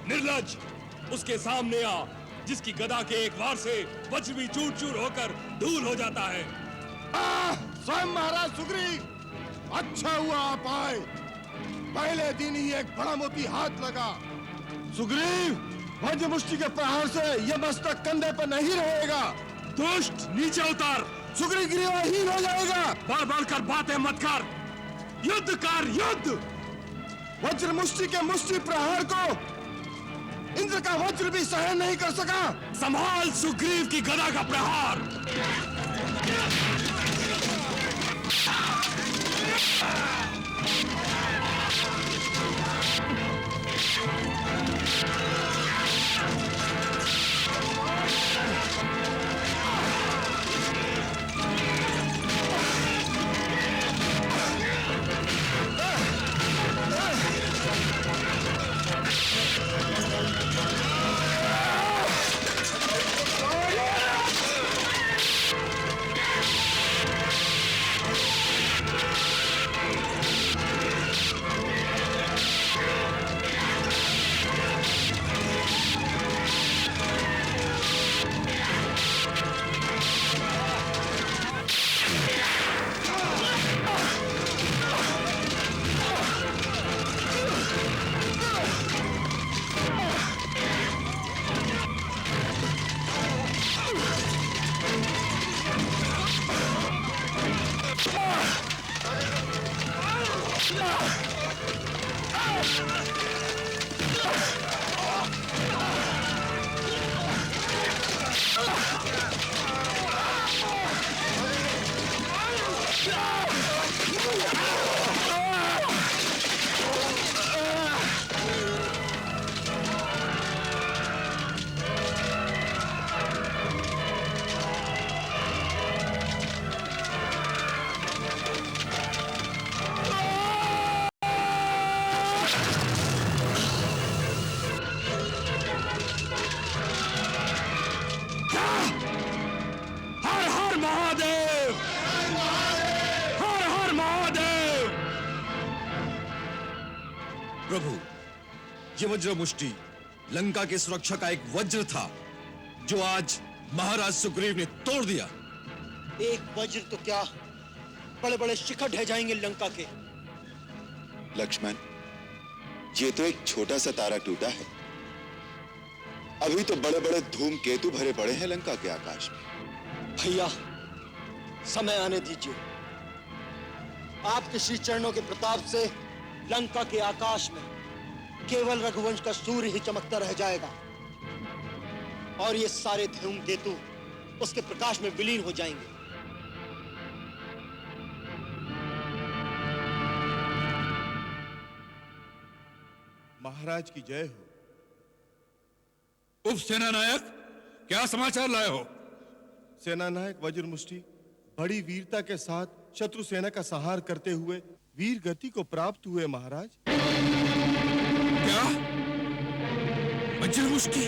निर्लज, उसके सामने आ, जिसकी गदा के एक वार से वज्र भी चूर चूर होकर धूल हो जाता है। स्वयं महाराज सुग्रीव, अच्छा हुआ आप आए। पहले दिन ही एक बड़ा मोती हाथ लगा। सुग्रीव, वज्रमुष्टि के प्रहार से यह मस्तक कंधे पर नहीं रहेगा। दुष्ट, नीचे उतर। सुग्रीव गिरीवाहीन हो जाएगा। बढ़ बढ़ कर बातें मत कर, युद्ध कर, युद्ध। वज्रमुष्टि के मुष्टि प्रहार को इंद्र का वज्र भी सहन नहीं कर सका। संभाल सुग्रीव की गदा का प्रहार। प्रभु, ये वज्रमुष्टि लंका की सुरक्षा का एक वज्र था जो आज महाराज सुग्रीव ने तोड़ दिया। एक वज्र तो क्या, बड़े बड़े शिखर ढह जाएंगे लंका के। लक्ष्मण, ये तो एक छोटा सा तारा टूटा है। अभी तो बड़े बड़े धूमकेतु भरे पड़े हैं लंका के आकाश में। भैया, समय आने दीजिए। आपके श्री चरणों के प्रताप से लंका के आकाश में केवल रघुवंश का सूर्य ही चमकता रह जाएगा और ये सारे धूमकेतु उसके प्रकाश में विलीन हो जाएंगे। महाराज की जय हो। उप सेनानायक, क्या समाचार लाए हो? सेनानायक वज्रमुष्टि बड़ी वीरता के साथ शत्रु सेना का संहार करते हुए वीर गति को प्राप्त हुए महाराज। क्या? वज्रमुष्टि